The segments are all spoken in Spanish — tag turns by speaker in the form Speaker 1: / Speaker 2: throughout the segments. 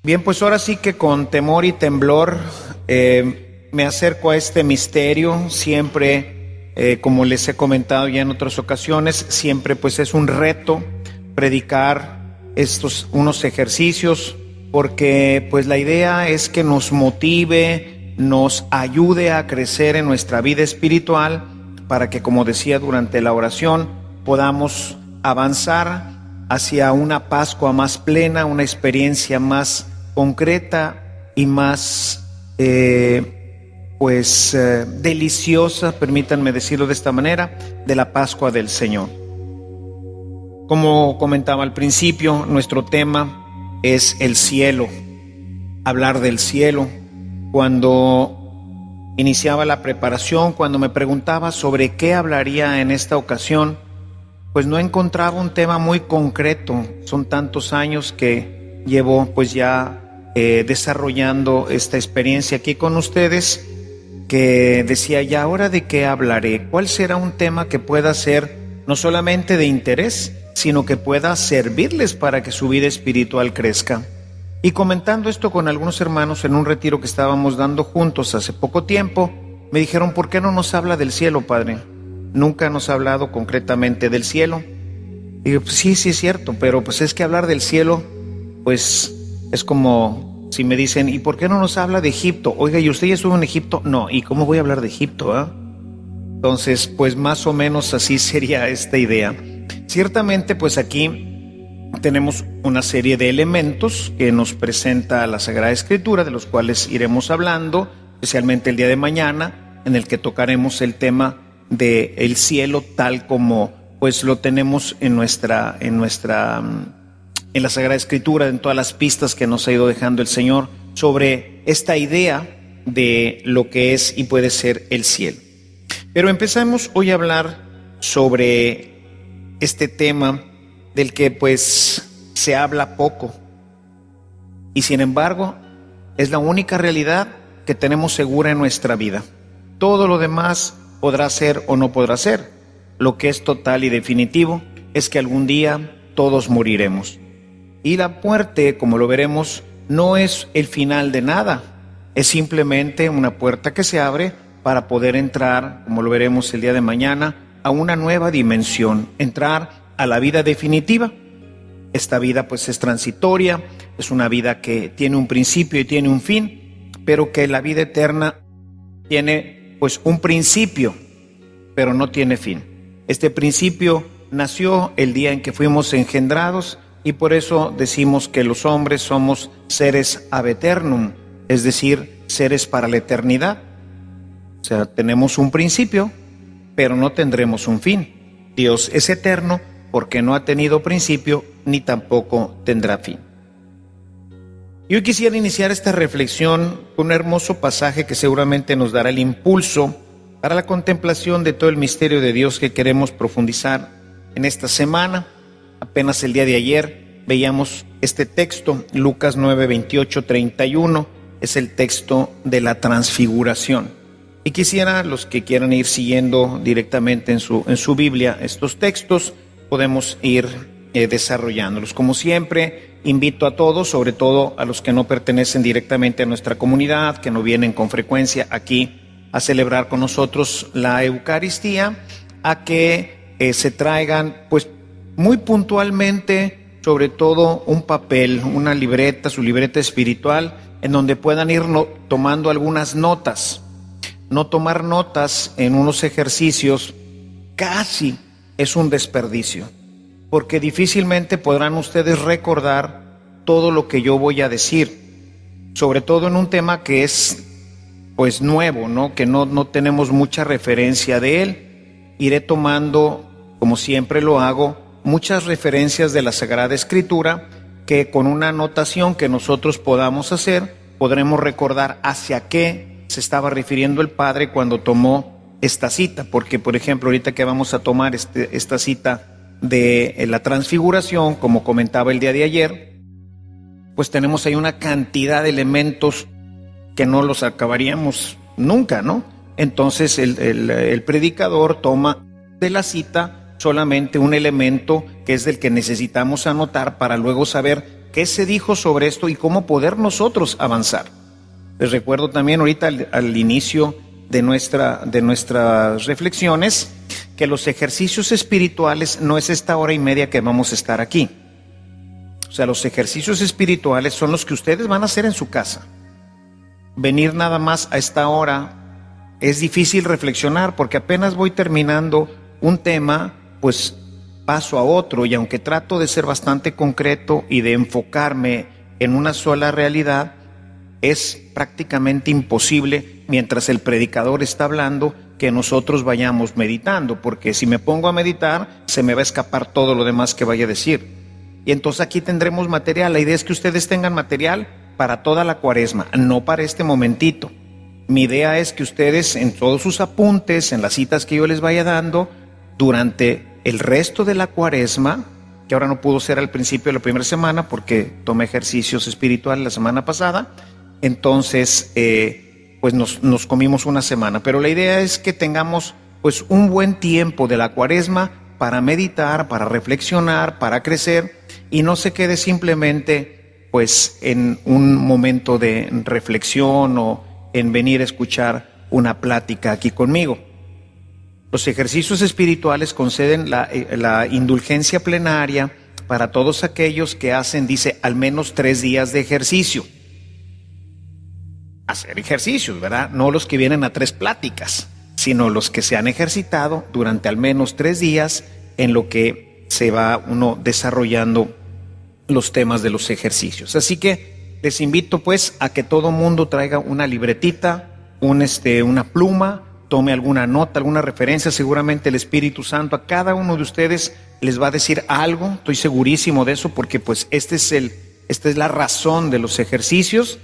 Speaker 1: Bien, pues ahora sí que con temor y temblor me acerco a este misterio. Siempre, como les he comentado ya en otras ocasiones, siempre pues es un reto predicar unos ejercicios, porque pues la idea es que nos motive, nos ayude a crecer en nuestra vida espiritual, para que, como decía durante la oración, podamos avanzar hacia una Pascua más plena, una experiencia más concreta y más deliciosa, permítanme decirlo de esta manera, de la Pascua del Señor. Como comentaba al principio, nuestro tema es el cielo, hablar del cielo. Cuando iniciaba la preparación, cuando me preguntaba sobre qué hablaría en esta ocasión, pues no encontraba un tema muy concreto. Son tantos años que llevo pues ya desarrollando esta experiencia aquí con ustedes, que decía, ¿y ahora de qué hablaré? ¿Cuál será un tema que pueda ser no solamente de interés, sino que pueda servirles para que su vida espiritual crezca? Y comentando esto con algunos hermanos en un retiro que estábamos dando juntos hace poco tiempo, me dijeron, ¿por qué no nos habla del cielo, padre? Nunca nos ha hablado concretamente del cielo. Y digo, pues sí es cierto, pero pues es que hablar del cielo, pues es como si me dicen, ¿y por qué no nos habla de Egipto? Oiga, ¿y usted ya estuvo en Egipto? No, ¿y cómo voy a hablar de Egipto? Entonces, pues más o menos así sería esta idea. Ciertamente, pues aquí tenemos una serie de elementos que nos presenta la Sagrada Escritura, de los cuales iremos hablando, especialmente el día de mañana, en el que tocaremos el tema del cielo tal como pues lo tenemos en la Sagrada Escritura, en todas las pistas que nos ha ido dejando el Señor sobre esta idea de lo que es y puede ser el cielo. Pero empezamos hoy a hablar sobre este tema del que pues se habla poco, y sin embargo es la única realidad que tenemos segura en nuestra vida. Todo lo demás podrá ser o no podrá ser. Lo que es total y definitivo es que algún día todos moriremos. Y la muerte, como lo veremos, no es el final de nada. Es simplemente una puerta que se abre para poder entrar, como lo veremos el día de mañana, a una nueva dimensión, entrar a la vida definitiva. Esta vida pues es transitoria, es una vida que tiene un principio y tiene un fin, pero que la vida eterna tiene pues un principio, pero no tiene fin. Este principio nació el día en que fuimos engendrados, y por eso decimos que los hombres somos seres ab eternum, es decir, seres para la eternidad. O sea, tenemos un principio, pero no tendremos un fin. Dios es eterno porque no ha tenido principio ni tampoco tendrá fin. Y hoy quisiera iniciar esta reflexión con un hermoso pasaje que seguramente nos dará el impulso para la contemplación de todo el misterio de Dios que queremos profundizar en esta semana. Apenas el día de ayer veíamos este texto, Lucas 9, 28, 31, es el texto de la transfiguración. Y quisiera, los que quieran ir siguiendo directamente en su Biblia estos textos, podemos ir desarrollándolos. Como siempre, invito a todos, sobre todo a los que no pertenecen directamente a nuestra comunidad, que no vienen con frecuencia aquí a celebrar con nosotros la Eucaristía, a que se traigan pues muy puntualmente, sobre todo un papel, una libreta, su libreta espiritual, en donde puedan ir tomando algunas notas. No tomar notas en unos ejercicios casi es un desperdicio, porque difícilmente podrán ustedes recordar todo lo que yo voy a decir, sobre todo en un tema que es pues nuevo, ¿no? Que no tenemos mucha referencia de él. Iré tomando, como siempre lo hago, muchas referencias de la Sagrada Escritura, que con una anotación que nosotros podamos hacer, podremos recordar hacia qué se estaba refiriendo el Padre cuando tomó esta cita. Porque, por ejemplo, ahorita que vamos a tomar esta cita de la transfiguración, como comentaba el día de ayer, pues tenemos ahí una cantidad de elementos que no los acabaríamos nunca, ¿no? Entonces el predicador toma de la cita solamente un elemento que es del que necesitamos anotar para luego saber qué se dijo sobre esto y cómo poder nosotros avanzar. Les recuerdo también ahorita al inicio de nuestras reflexiones que los ejercicios espirituales no es esta hora y media que vamos a estar aquí. O sea, los ejercicios espirituales son los que ustedes van a hacer en su casa. Venir nada más a esta hora es difícil reflexionar porque apenas voy terminando un tema, pues paso a otro, y aunque trato de ser bastante concreto y de enfocarme en una sola realidad, es prácticamente imposible mientras el predicador está hablando que nosotros vayamos meditando, porque si me pongo a meditar se me va a escapar todo lo demás que vaya a decir. Y entonces aquí tendremos material. La idea es que ustedes tengan material para toda la Cuaresma, no para este momentito. Mi idea es que ustedes en todos sus apuntes, en las citas que yo les vaya dando, durante el resto de la Cuaresma, que ahora no pudo ser al principio de la primera semana porque tomé ejercicios espirituales la semana pasada, entonces pues nos comimos una semana. Pero la idea es que tengamos pues un buen tiempo de la Cuaresma para meditar, para reflexionar, para crecer, y no se quede simplemente pues en un momento de reflexión o en venir a escuchar una plática aquí conmigo. Los ejercicios espirituales conceden la indulgencia plenaria para todos aquellos que hacen, dice, al menos 3 días de ejercicio. Hacer ejercicios, ¿verdad? No los que vienen a 3 pláticas, sino los que se han ejercitado durante al menos 3 días en lo que se va uno desarrollando los temas de los ejercicios. Así que les invito pues a que todo mundo traiga una libretita, una pluma, tome alguna nota, alguna referencia. Seguramente el Espíritu Santo a cada uno de ustedes les va a decir algo, estoy segurísimo de eso, porque pues esta es la razón de los ejercicios.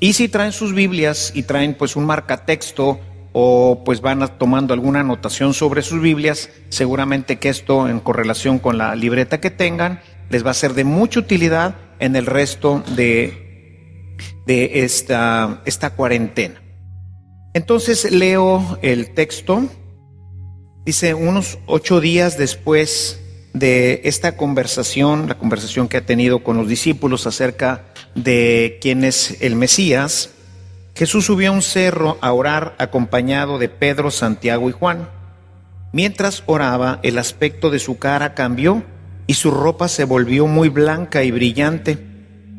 Speaker 1: Y si traen sus Biblias y traen pues un marcatexto o pues van tomando alguna anotación sobre sus Biblias, seguramente que esto en correlación con la libreta que tengan les va a ser de mucha utilidad en el resto de esta cuarentena. Entonces leo el texto. Dice, unos 8 días después de esta conversación, la conversación que ha tenido con los discípulos acerca de quién es el Mesías, Jesús subió a un cerro a orar acompañado de Pedro, Santiago y Juan. Mientras oraba, el aspecto de su cara cambió y su ropa se volvió muy blanca y brillante,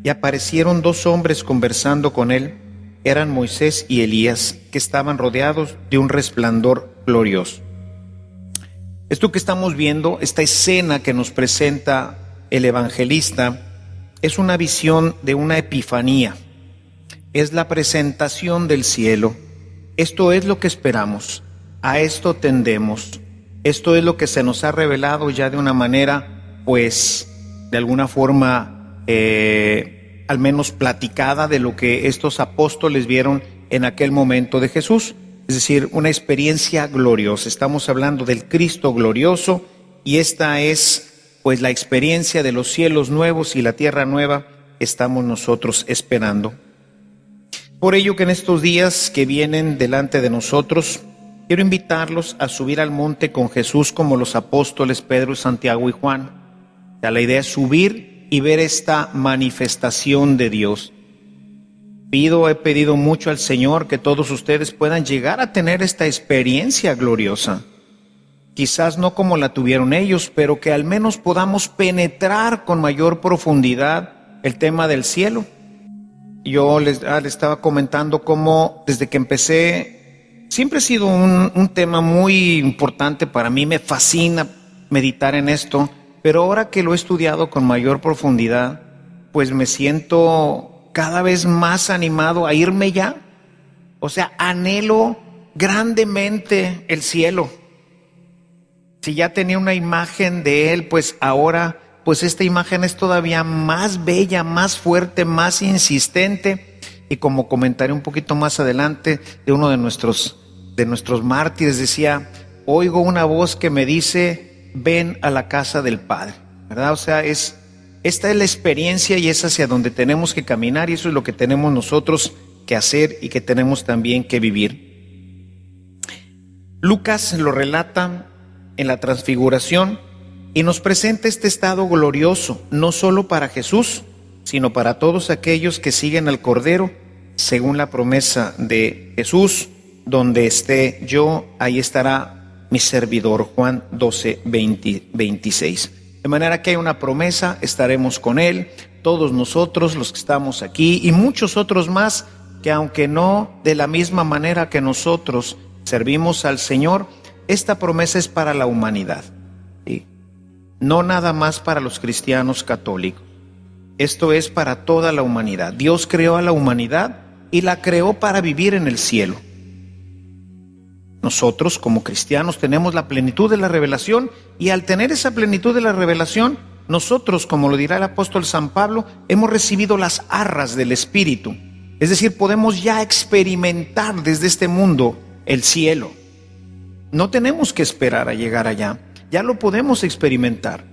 Speaker 1: y aparecieron 2 hombres conversando con él. Eran Moisés y Elías, que estaban rodeados de un resplandor glorioso. Esto que estamos viendo, esta escena que nos presenta el evangelista, es una visión de una epifanía. Es la presentación del cielo. Esto es lo que esperamos, a esto tendemos. Esto es lo que se nos ha revelado ya de una manera, pues, de alguna forma, al menos platicada, de lo que estos apóstoles vieron en aquel momento de Jesús. Es decir, una experiencia gloriosa. Estamos hablando del Cristo glorioso, y esta es pues la experiencia de los cielos nuevos y la tierra nueva estamos nosotros esperando. Por ello que en estos días que vienen delante de nosotros, quiero invitarlos a subir al monte con Jesús como los apóstoles Pedro, Santiago y Juan. O sea, la idea es subir y ver esta manifestación de Dios. He pedido mucho al Señor que todos ustedes puedan llegar a tener esta experiencia gloriosa. Quizás no como la tuvieron ellos, pero que al menos podamos penetrar con mayor profundidad el tema del cielo. Yo les estaba comentando cómo desde que empecé, siempre ha sido un tema muy importante para mí, me fascina meditar en esto, pero ahora que lo he estudiado con mayor profundidad, pues me siento cada vez más animado a irme ya. O sea, anhelo grandemente el cielo. Si ya tenía una imagen de él, pues ahora, pues esta imagen es todavía más bella, más fuerte, más insistente. Y como comentaré un poquito más adelante, de uno de nuestros mártires decía, oigo una voz que me dice, ven a la casa del Padre, ¿verdad? O sea, esta es la experiencia y es hacia donde tenemos que caminar, y eso es lo que tenemos nosotros que hacer y que tenemos también que vivir. Lucas lo relata en la transfiguración y nos presenta este estado glorioso, no solo para Jesús, sino para todos aquellos que siguen al Cordero, según la promesa de Jesús: donde esté yo, ahí estará mi servidor. Juan 12:26. De manera que hay una promesa, estaremos con Él, todos nosotros los que estamos aquí y muchos otros más que, aunque no de la misma manera que nosotros servimos al Señor, esta promesa es para la humanidad, ¿sí? No nada más para los cristianos católicos. Esto es para toda la humanidad. Dios creó a la humanidad y la creó para vivir en el cielo. Nosotros, como cristianos, tenemos la plenitud de la revelación, y al tener esa plenitud de la revelación, nosotros, como lo dirá el apóstol San Pablo, hemos recibido las arras del Espíritu. Es decir, podemos ya experimentar desde este mundo el cielo. No tenemos que esperar a llegar allá, ya lo podemos experimentar,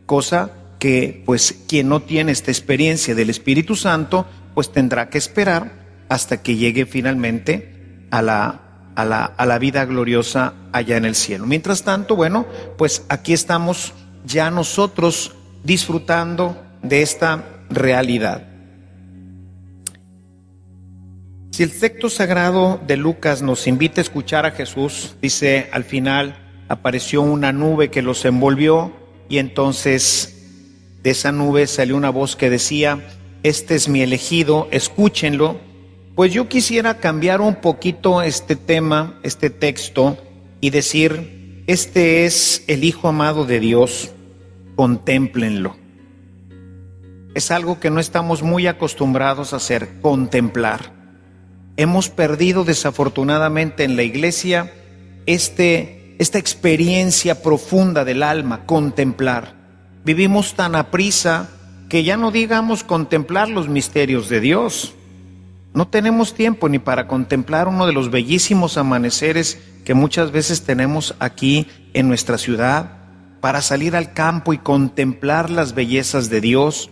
Speaker 1: cosa que pues quien no tiene esta experiencia del Espíritu Santo pues tendrá que esperar hasta que llegue finalmente a la vida gloriosa allá en el cielo. Mientras tanto, bueno, pues aquí estamos ya nosotros disfrutando de esta realidad. Si el texto sagrado de Lucas nos invita a escuchar a Jesús, dice al final: apareció una nube que los envolvió, y entonces de esa nube salió una voz que decía: este es mi elegido, escúchenlo. Pues yo quisiera cambiar un poquito este tema, este texto, y decir: este es el Hijo amado de Dios, contémplenlo. Es algo que no estamos muy acostumbrados a hacer, contemplar. Hemos perdido desafortunadamente en la iglesia esta experiencia profunda del alma, contemplar. Vivimos tan aprisa que ya no digamos contemplar los misterios de Dios. No tenemos tiempo ni para contemplar uno de los bellísimos amaneceres que muchas veces tenemos aquí en nuestra ciudad, para salir al campo y contemplar las bellezas de Dios.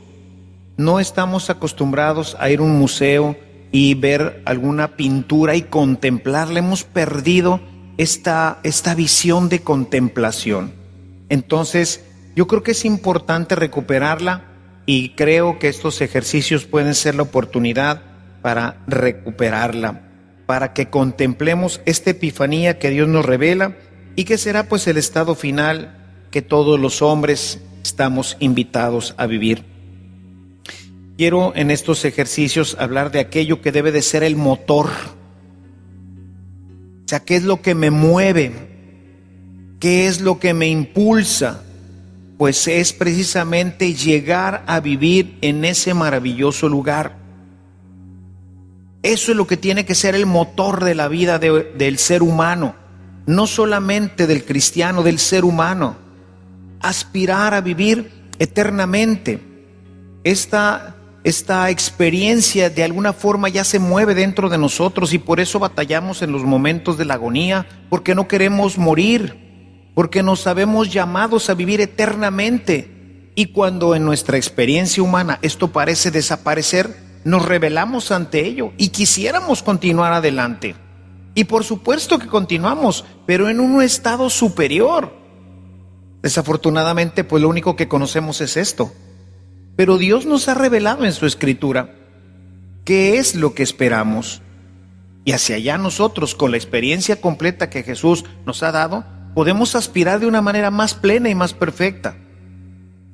Speaker 1: No estamos acostumbrados a ir a un museo y ver alguna pintura y contemplarla. Hemos perdido esta visión de contemplación. Entonces, yo creo que es importante recuperarla, y creo que estos ejercicios pueden ser la oportunidad para recuperarla, para que contemplemos esta epifanía que Dios nos revela y que será pues el estado final que todos los hombres estamos invitados a vivir. Quiero en estos ejercicios hablar de aquello que debe de ser el motor. O sea, ¿qué es lo que me mueve? ¿Qué es lo que me impulsa? Pues es precisamente llegar a vivir en ese maravilloso lugar. Eso es lo que tiene que ser el motor de la vida del ser humano, no solamente del cristiano, del ser humano. Aspirar a vivir eternamente. Esta experiencia de alguna forma ya se mueve dentro de nosotros, y por eso batallamos en los momentos de la agonía, porque no queremos morir, porque nos sabemos llamados a vivir eternamente. Y cuando en nuestra experiencia humana esto parece desaparecer, nos rebelamos ante ello y quisiéramos continuar adelante. Y por supuesto que continuamos, pero en un estado superior. Desafortunadamente, pues lo único que conocemos es esto. Pero Dios nos ha revelado en su Escritura qué es lo que esperamos. Y hacia allá nosotros, con la experiencia completa que Jesús nos ha dado, podemos aspirar de una manera más plena y más perfecta.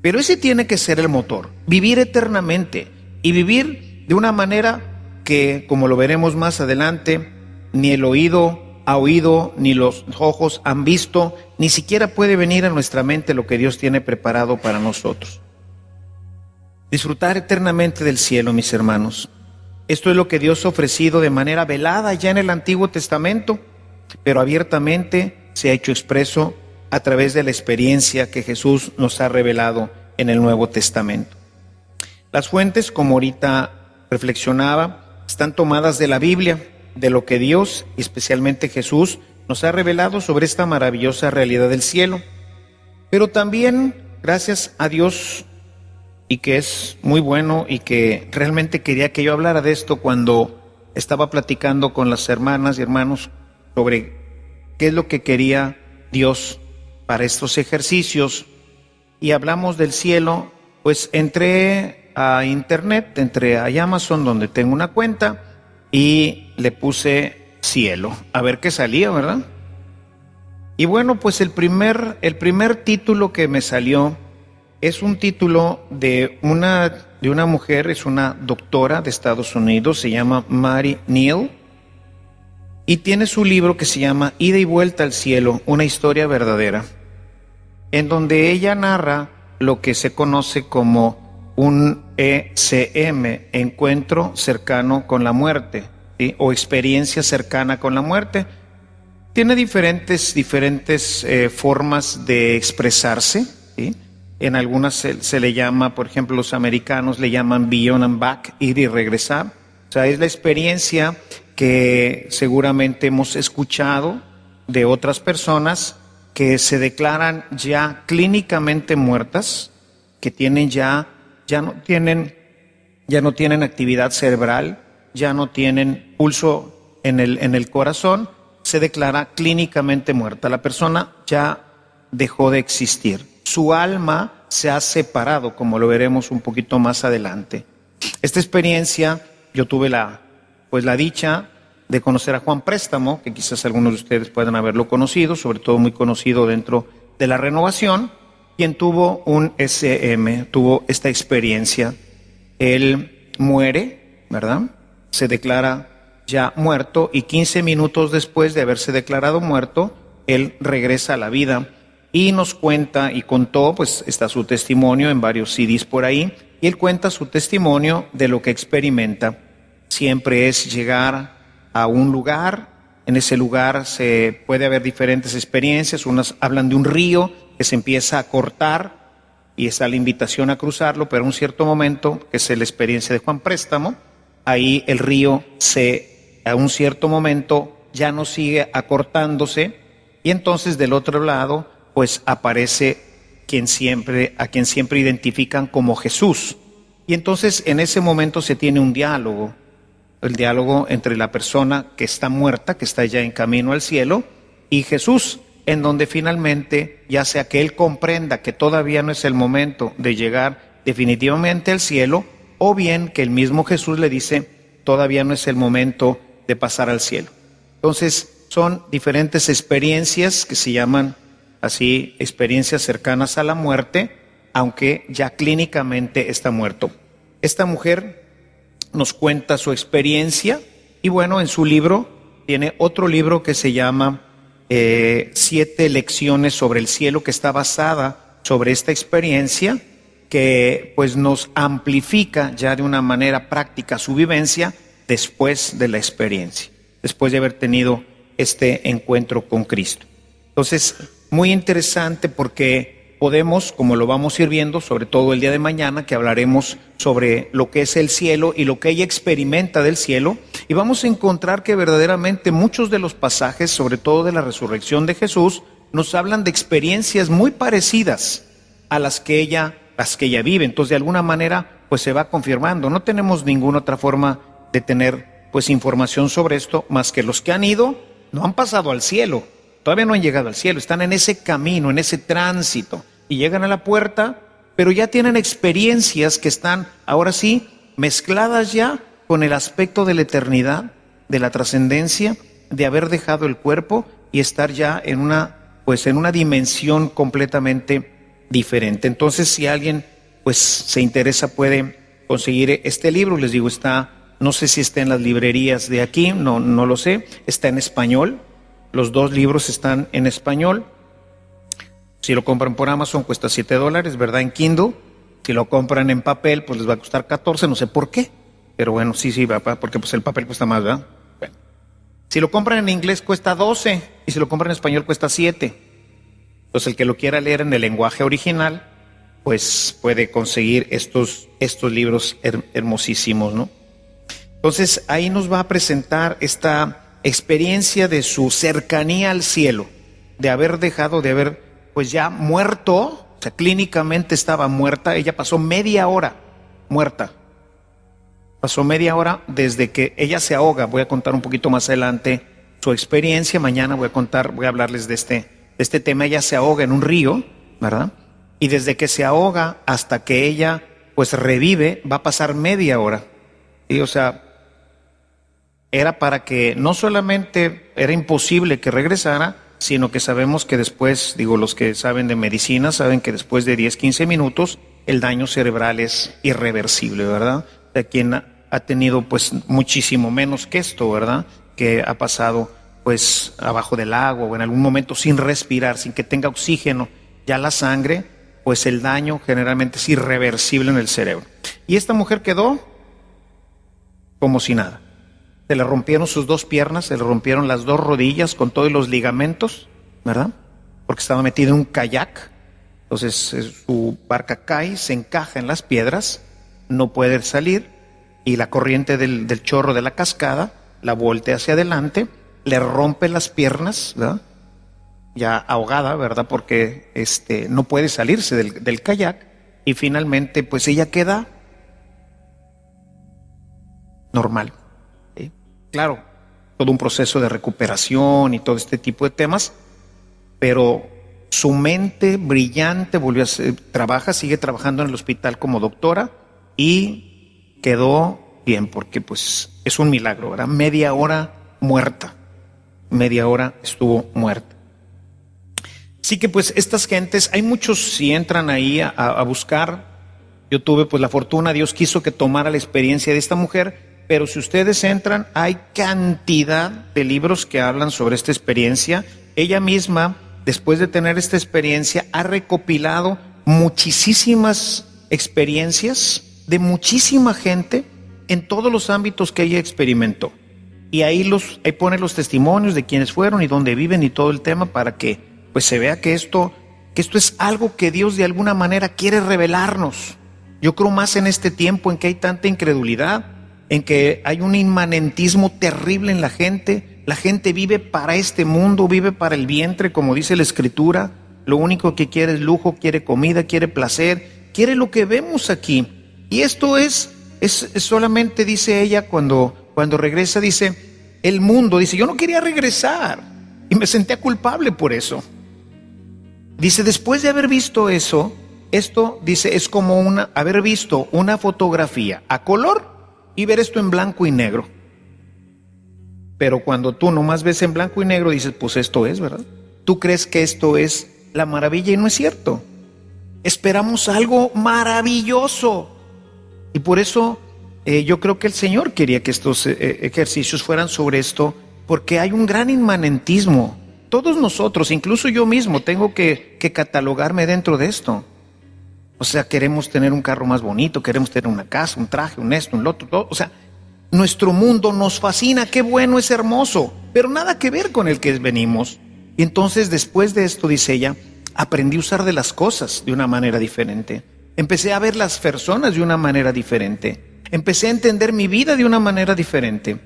Speaker 1: Pero ese tiene que ser el motor, vivir eternamente, y vivir de una manera que, como lo veremos más adelante, ni el oído ha oído, ni los ojos han visto, ni siquiera puede venir a nuestra mente lo que Dios tiene preparado para nosotros. Disfrutar eternamente del cielo, mis hermanos. Esto es lo que Dios ha ofrecido de manera velada ya en el Antiguo Testamento, pero abiertamente se ha hecho expreso a través de la experiencia que Jesús nos ha revelado en el Nuevo Testamento. Las fuentes, como ahorita reflexionaba, están tomadas de la Biblia, de lo que Dios, y especialmente Jesús, nos ha revelado sobre esta maravillosa realidad del cielo. Pero también, gracias a Dios, y que es muy bueno, y que realmente quería que yo hablara de esto cuando estaba platicando con las hermanas y hermanos sobre qué es lo que quería Dios para estos ejercicios, y hablamos del cielo, pues entré a internet, entré a Amazon, donde tengo una cuenta, y le puse cielo, a ver qué salía, ¿verdad? Y bueno, pues el primer título que me salió es un título de una mujer, es una doctora de Estados Unidos, se llama Mary Neal, y tiene su libro que se llama Ida y vuelta al cielo, una historia verdadera, en donde ella narra lo que se conoce como un ECM, encuentro cercano con la muerte, ¿sí? O experiencia cercana con la muerte. Tiene diferentes formas de expresarse, ¿sí? En algunas se le llama, por ejemplo, los americanos le llaman beyond and back, ir y regresar. O sea, es la experiencia que seguramente hemos escuchado de otras personas que se declaran ya clínicamente muertas, que tienen ya no tienen actividad cerebral, ya no tienen pulso en el corazón, se declara clínicamente muerta. La persona ya dejó de existir. Su alma se ha separado, como lo veremos un poquito más adelante. Esta experiencia, yo tuve la dicha de conocer a Juan Préstamo, que quizás algunos de ustedes puedan haberlo conocido, sobre todo muy conocido dentro de la Renovación, quien tuvo un SM, tuvo esta experiencia. Él muere, ¿verdad? Se declara ya muerto, y 15 minutos después de haberse declarado muerto, él regresa a la vida y nos cuenta y contó, pues está su testimonio en varios CDs por ahí, y él cuenta su testimonio de lo que experimenta. Siempre es llegar a un lugar, en ese lugar se puede haber diferentes experiencias, unas hablan de un río que se empieza a cortar y está la invitación a cruzarlo, pero en un cierto momento, que es la experiencia de Juan Préstamo, ahí el río a un cierto momento ya no sigue acortándose, y entonces del otro lado pues aparece a quien siempre identifican como Jesús, y entonces en ese momento se tiene un diálogo, el diálogo entre la persona que está muerta, que está ya en camino al cielo, y Jesús, en donde finalmente, ya sea que él comprenda que todavía no es el momento de llegar definitivamente al cielo, o bien que el mismo Jesús le dice, todavía no es el momento de pasar al cielo. Entonces, son diferentes experiencias que se llaman así, experiencias cercanas a la muerte, aunque ya clínicamente está muerto. Esta mujer nos cuenta su experiencia, y bueno, en su libro, tiene otro libro que se llama 7 lecciones sobre el cielo, que está basada sobre esta experiencia, que pues nos amplifica ya de una manera práctica su vivencia después de la experiencia, después de haber tenido este encuentro con Cristo. Entonces, muy interesante, porque podemos, como lo vamos a ir viendo, sobre todo el día de mañana, que hablaremos sobre lo que es el cielo y lo que ella experimenta del cielo, y vamos a encontrar que verdaderamente muchos de los pasajes, sobre todo de la resurrección de Jesús, nos hablan de experiencias muy parecidas a las que ella vive. Entonces, de alguna manera, pues se va confirmando. No tenemos ninguna otra forma de tener pues información sobre esto, más que los que han ido, no han pasado al cielo. Todavía no han llegado al cielo, están en ese camino, en ese tránsito, y llegan a la puerta, pero ya tienen experiencias que están, ahora sí, mezcladas ya con el aspecto de la eternidad, de la trascendencia, de haber dejado el cuerpo y estar ya en una dimensión completamente diferente. Entonces, si alguien pues se interesa, puede conseguir este libro. Les digo, no sé si está en las librerías de aquí, no lo sé, está en español. Los 2 libros están en español. Si lo compran por Amazon cuesta $7, ¿verdad? En Kindle. Si lo compran en papel, pues les va a costar 14, no sé por qué. Pero bueno, sí, porque pues el papel cuesta más, ¿verdad? Bueno. Si lo compran en inglés cuesta 12, y si lo compran en español cuesta 7. Entonces el que lo quiera leer en el lenguaje original, pues puede conseguir estos libros hermosísimos, ¿no? Entonces ahí nos va a presentar esta experiencia de su cercanía al cielo, de haber pues ya muerto, o sea, clínicamente estaba muerta. Ella pasó media hora muerta. Pasó media hora desde que ella se ahoga. Voy a contar un poquito más adelante su experiencia. Mañana voy a hablarles de este tema. Ella se ahoga en un río, ¿verdad? Y desde que se ahoga hasta que ella pues revive, va a pasar media hora. Y o sea, era para que no solamente era imposible que regresara, sino que sabemos que después, los que saben de medicina saben que después de 10, 15 minutos el daño cerebral es irreversible, ¿verdad? O sea, quien ha tenido pues muchísimo menos que esto, ¿verdad? Que ha pasado pues abajo del agua o en algún momento sin respirar, sin que tenga oxígeno ya la sangre, pues el daño generalmente es irreversible en el cerebro. Y esta mujer quedó como si nada. Se le rompieron sus 2 piernas, se le rompieron las 2 rodillas con todos los ligamentos, ¿verdad? Porque estaba metido en un kayak. Entonces su barca cae, se encaja en las piedras, no puede salir y la corriente del chorro de la cascada la voltea hacia adelante, le rompe las piernas, ¿verdad? Ya ahogada, ¿verdad? Porque no puede salirse del kayak y finalmente pues ella queda normal. ¿Sí? Claro, todo un proceso de recuperación y todo este tipo de temas, pero su mente brillante volvió a sigue trabajando en el hospital como doctora y quedó bien, porque pues es un milagro, ¿verdad? Media hora muerta, media hora estuvo muerta. Así que pues estas gentes, hay muchos si entran ahí a buscar. Yo tuve pues la fortuna, Dios quiso que tomara la experiencia de esta mujer, pero si ustedes entran, hay cantidad de libros que hablan sobre esta experiencia. Ella misma, después de tener esta experiencia, ha recopilado muchísimas experiencias de muchísima gente en todos los ámbitos que ella experimentó. Y ahí pone los testimonios de quienes fueron y dónde viven y todo el tema para que pues se vea que esto es algo que Dios de alguna manera quiere revelarnos. Yo creo más en este tiempo en que hay tanta incredulidad, en que hay un inmanentismo terrible en la gente. La gente vive para este mundo, vive para el vientre, como dice la Escritura. Lo único que quiere es lujo, quiere comida, quiere placer, quiere lo que vemos aquí. Y esto es solamente, dice ella, cuando regresa, dice, el mundo, dice, yo no quería regresar y me sentía culpable por eso. Dice, después de haber visto eso, esto, dice, es como haber visto una fotografía a color y ver esto en blanco y negro. Pero cuando tú nomás ves en blanco y negro, dices, pues esto es, ¿verdad? Tú crees que esto es la maravilla y no es cierto. Esperamos algo maravilloso. Y por eso yo creo que el Señor quería que estos ejercicios fueran sobre esto, porque hay un gran inmanentismo. Todos nosotros, incluso yo mismo, tengo que catalogarme dentro de esto. O sea, queremos tener un carro más bonito, queremos tener una casa, un traje, un esto, un lo otro, todo. O sea, nuestro mundo nos fascina, qué bueno, es hermoso, pero nada que ver con el que venimos. Y entonces, después de esto, dice ella, aprendí a usar de las cosas de una manera diferente. Empecé a ver las personas de una manera diferente. Empecé a entender mi vida de una manera diferente.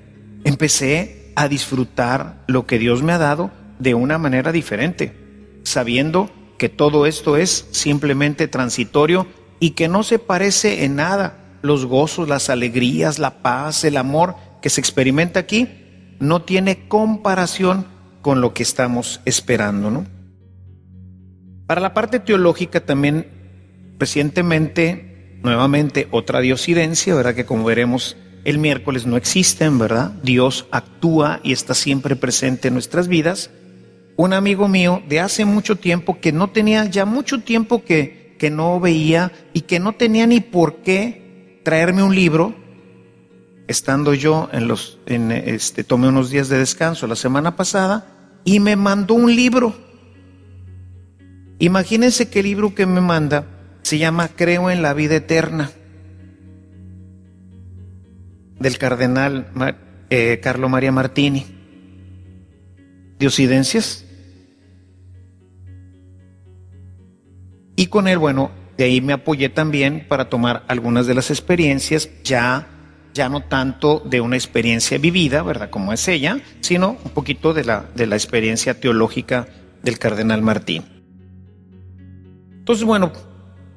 Speaker 1: Empecé a disfrutar lo que Dios me ha dado de una manera diferente, sabiendo que todo esto es simplemente transitorio y que no se parece en nada. Los gozos, las alegrías, la paz, el amor que se experimenta aquí no tiene comparación con lo que estamos esperando, ¿no? Para la parte teológica también, recientemente, nuevamente otra diosidencia, ¿verdad? Que como veremos el miércoles no existen, ¿verdad? Dios actúa y está siempre presente en nuestras vidas. Un amigo mío de hace mucho tiempo, que no tenía ya mucho tiempo que no veía y que no tenía ni por qué traerme un libro, estando yo tomé unos días de descanso la semana pasada y me mandó un libro. Imagínense que el libro que me manda se llama Creo en la vida eterna, del cardenal Carlo Maria Martini. Diosidencias. Y con él, bueno, de ahí me apoyé también para tomar algunas de las experiencias, ya no tanto de una experiencia vivida, ¿verdad? Como es ella, sino un poquito de la experiencia teológica del cardenal Martín. Entonces, bueno,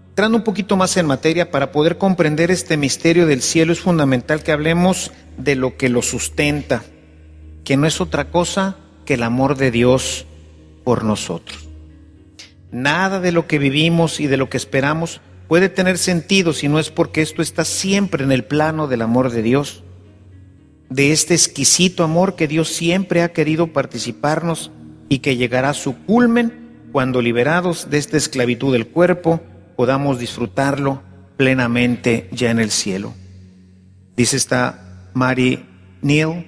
Speaker 1: entrando un poquito más en materia, para poder comprender este misterio del cielo es fundamental que hablemos de lo que lo sustenta, que no es otra cosa que el amor de Dios por nosotros. Nada de lo que vivimos y de lo que esperamos puede tener sentido si no es porque esto está siempre en el plano del amor de Dios, de este exquisito amor que Dios siempre ha querido participarnos y que llegará a su culmen cuando, liberados de esta esclavitud del cuerpo, podamos disfrutarlo plenamente ya en el cielo. Dice esta Mary Neal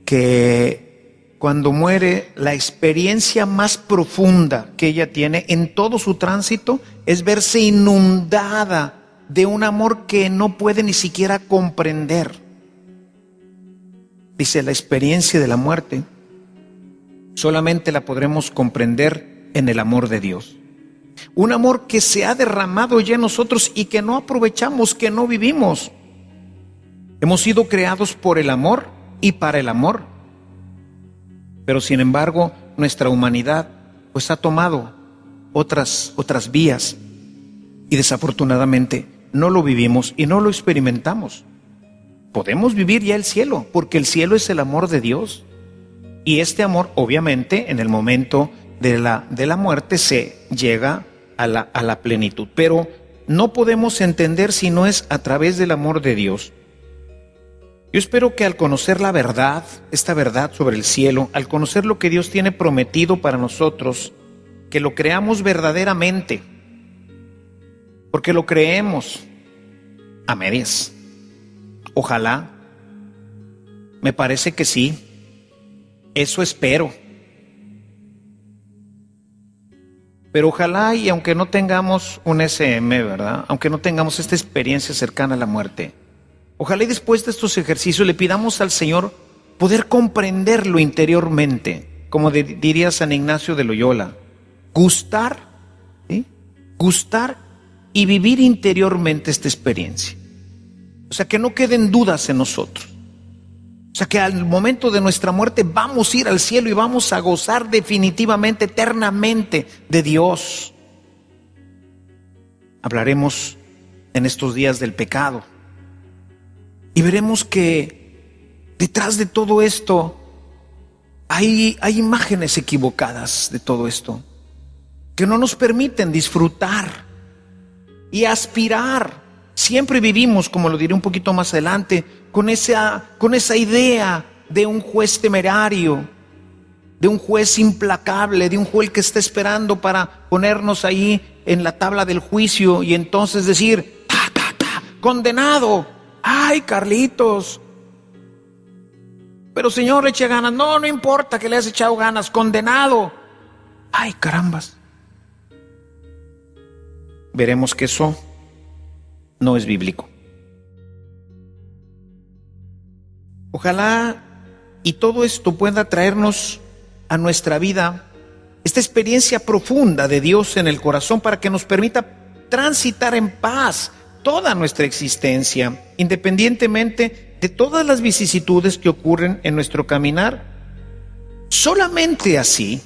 Speaker 1: que cuando muere, la experiencia más profunda que ella tiene en todo su tránsito es verse inundada de un amor que no puede ni siquiera comprender. Dice, la experiencia de la muerte solamente la podremos comprender en el amor de Dios. Un amor que se ha derramado ya en nosotros y que no aprovechamos, que no vivimos. Hemos sido creados por el amor y para el amor. Pero sin embargo, nuestra humanidad pues ha tomado otras vías y desafortunadamente no lo vivimos y no lo experimentamos. Podemos vivir ya el cielo, porque el cielo es el amor de Dios. Y este amor, obviamente, en el momento de la muerte se llega a la plenitud. Pero no podemos entender si no es a través del amor de Dios. Yo espero que al conocer la verdad, esta verdad sobre el cielo, al conocer lo que Dios tiene prometido para nosotros, que lo creamos verdaderamente, porque lo creemos a medias. Ojalá, me parece que sí, eso espero. Pero ojalá, y aunque no tengamos un SM, ¿verdad? Aunque no tengamos esta experiencia cercana a la muerte, ojalá y después de estos ejercicios le pidamos al Señor poder comprenderlo interiormente, como diría San Ignacio de Loyola, gustar, ¿sí? Gustar y vivir interiormente esta experiencia. O sea, que no queden dudas en nosotros. O sea, que al momento de nuestra muerte vamos a ir al cielo y vamos a gozar definitivamente, eternamente de Dios. Hablaremos en estos días del pecado y veremos que detrás de todo esto hay imágenes equivocadas de todo esto que no nos permiten disfrutar y aspirar. Siempre vivimos, como lo diré un poquito más adelante, con esa idea de un juez temerario, de un juez implacable, de un juez que está esperando para ponernos ahí en la tabla del juicio y entonces decir, condenado, ay Carlitos, pero Señor, eche ganas. No importa que le hayas echado ganas, condenado, ay carambas. Veremos que eso no es bíblico. Ojalá y todo esto pueda traernos a nuestra vida esta experiencia profunda de Dios en el corazón para que nos permita transitar en paz toda nuestra existencia, independientemente de todas las vicisitudes que ocurren en nuestro caminar. Solamente así,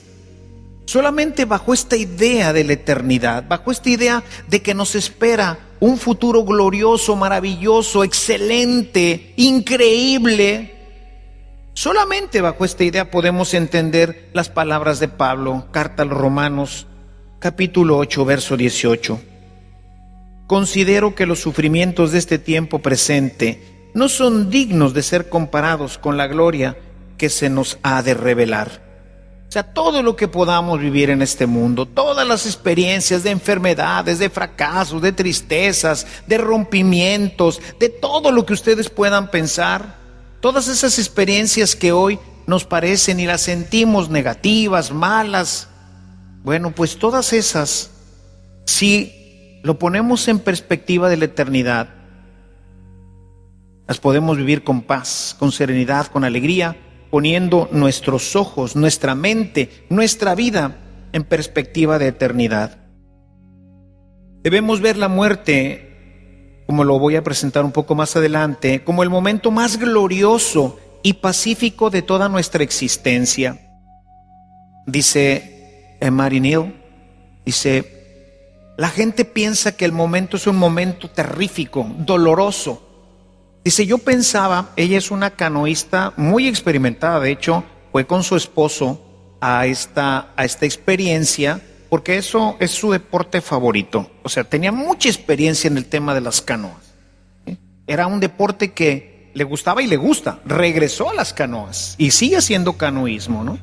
Speaker 1: solamente bajo esta idea de la eternidad, bajo esta idea de que nos espera un futuro glorioso, maravilloso, excelente, increíble. Solamente bajo esta idea podemos entender las palabras de Pablo, carta a los Romanos, capítulo 8, verso 18. Considero que los sufrimientos de este tiempo presente no son dignos de ser comparados con la gloria que se nos ha de revelar. O sea, todo lo que podamos vivir en este mundo, todas las experiencias de enfermedades, de fracasos, de tristezas, de rompimientos, de todo lo que ustedes puedan pensar, todas esas experiencias que hoy nos parecen y las sentimos negativas, malas, bueno, pues todas esas, si lo ponemos en perspectiva de la eternidad, las podemos vivir con paz, con serenidad, con alegría, poniendo nuestros ojos, nuestra mente, nuestra vida en perspectiva de eternidad. Debemos ver la muerte, como lo voy a presentar un poco más adelante, como el momento más glorioso y pacífico de toda nuestra existencia. Dice Mary Neal, dice, la gente piensa que el momento es un momento terrífico, doloroso. Dice, yo pensaba, ella es una canoísta muy experimentada, de hecho, fue con su esposo a esta experiencia porque eso es su deporte favorito. O sea, tenía mucha experiencia en el tema de las canoas. Era un deporte que le gustaba y le gusta. Regresó a las canoas y sigue haciendo canoísmo, ¿no?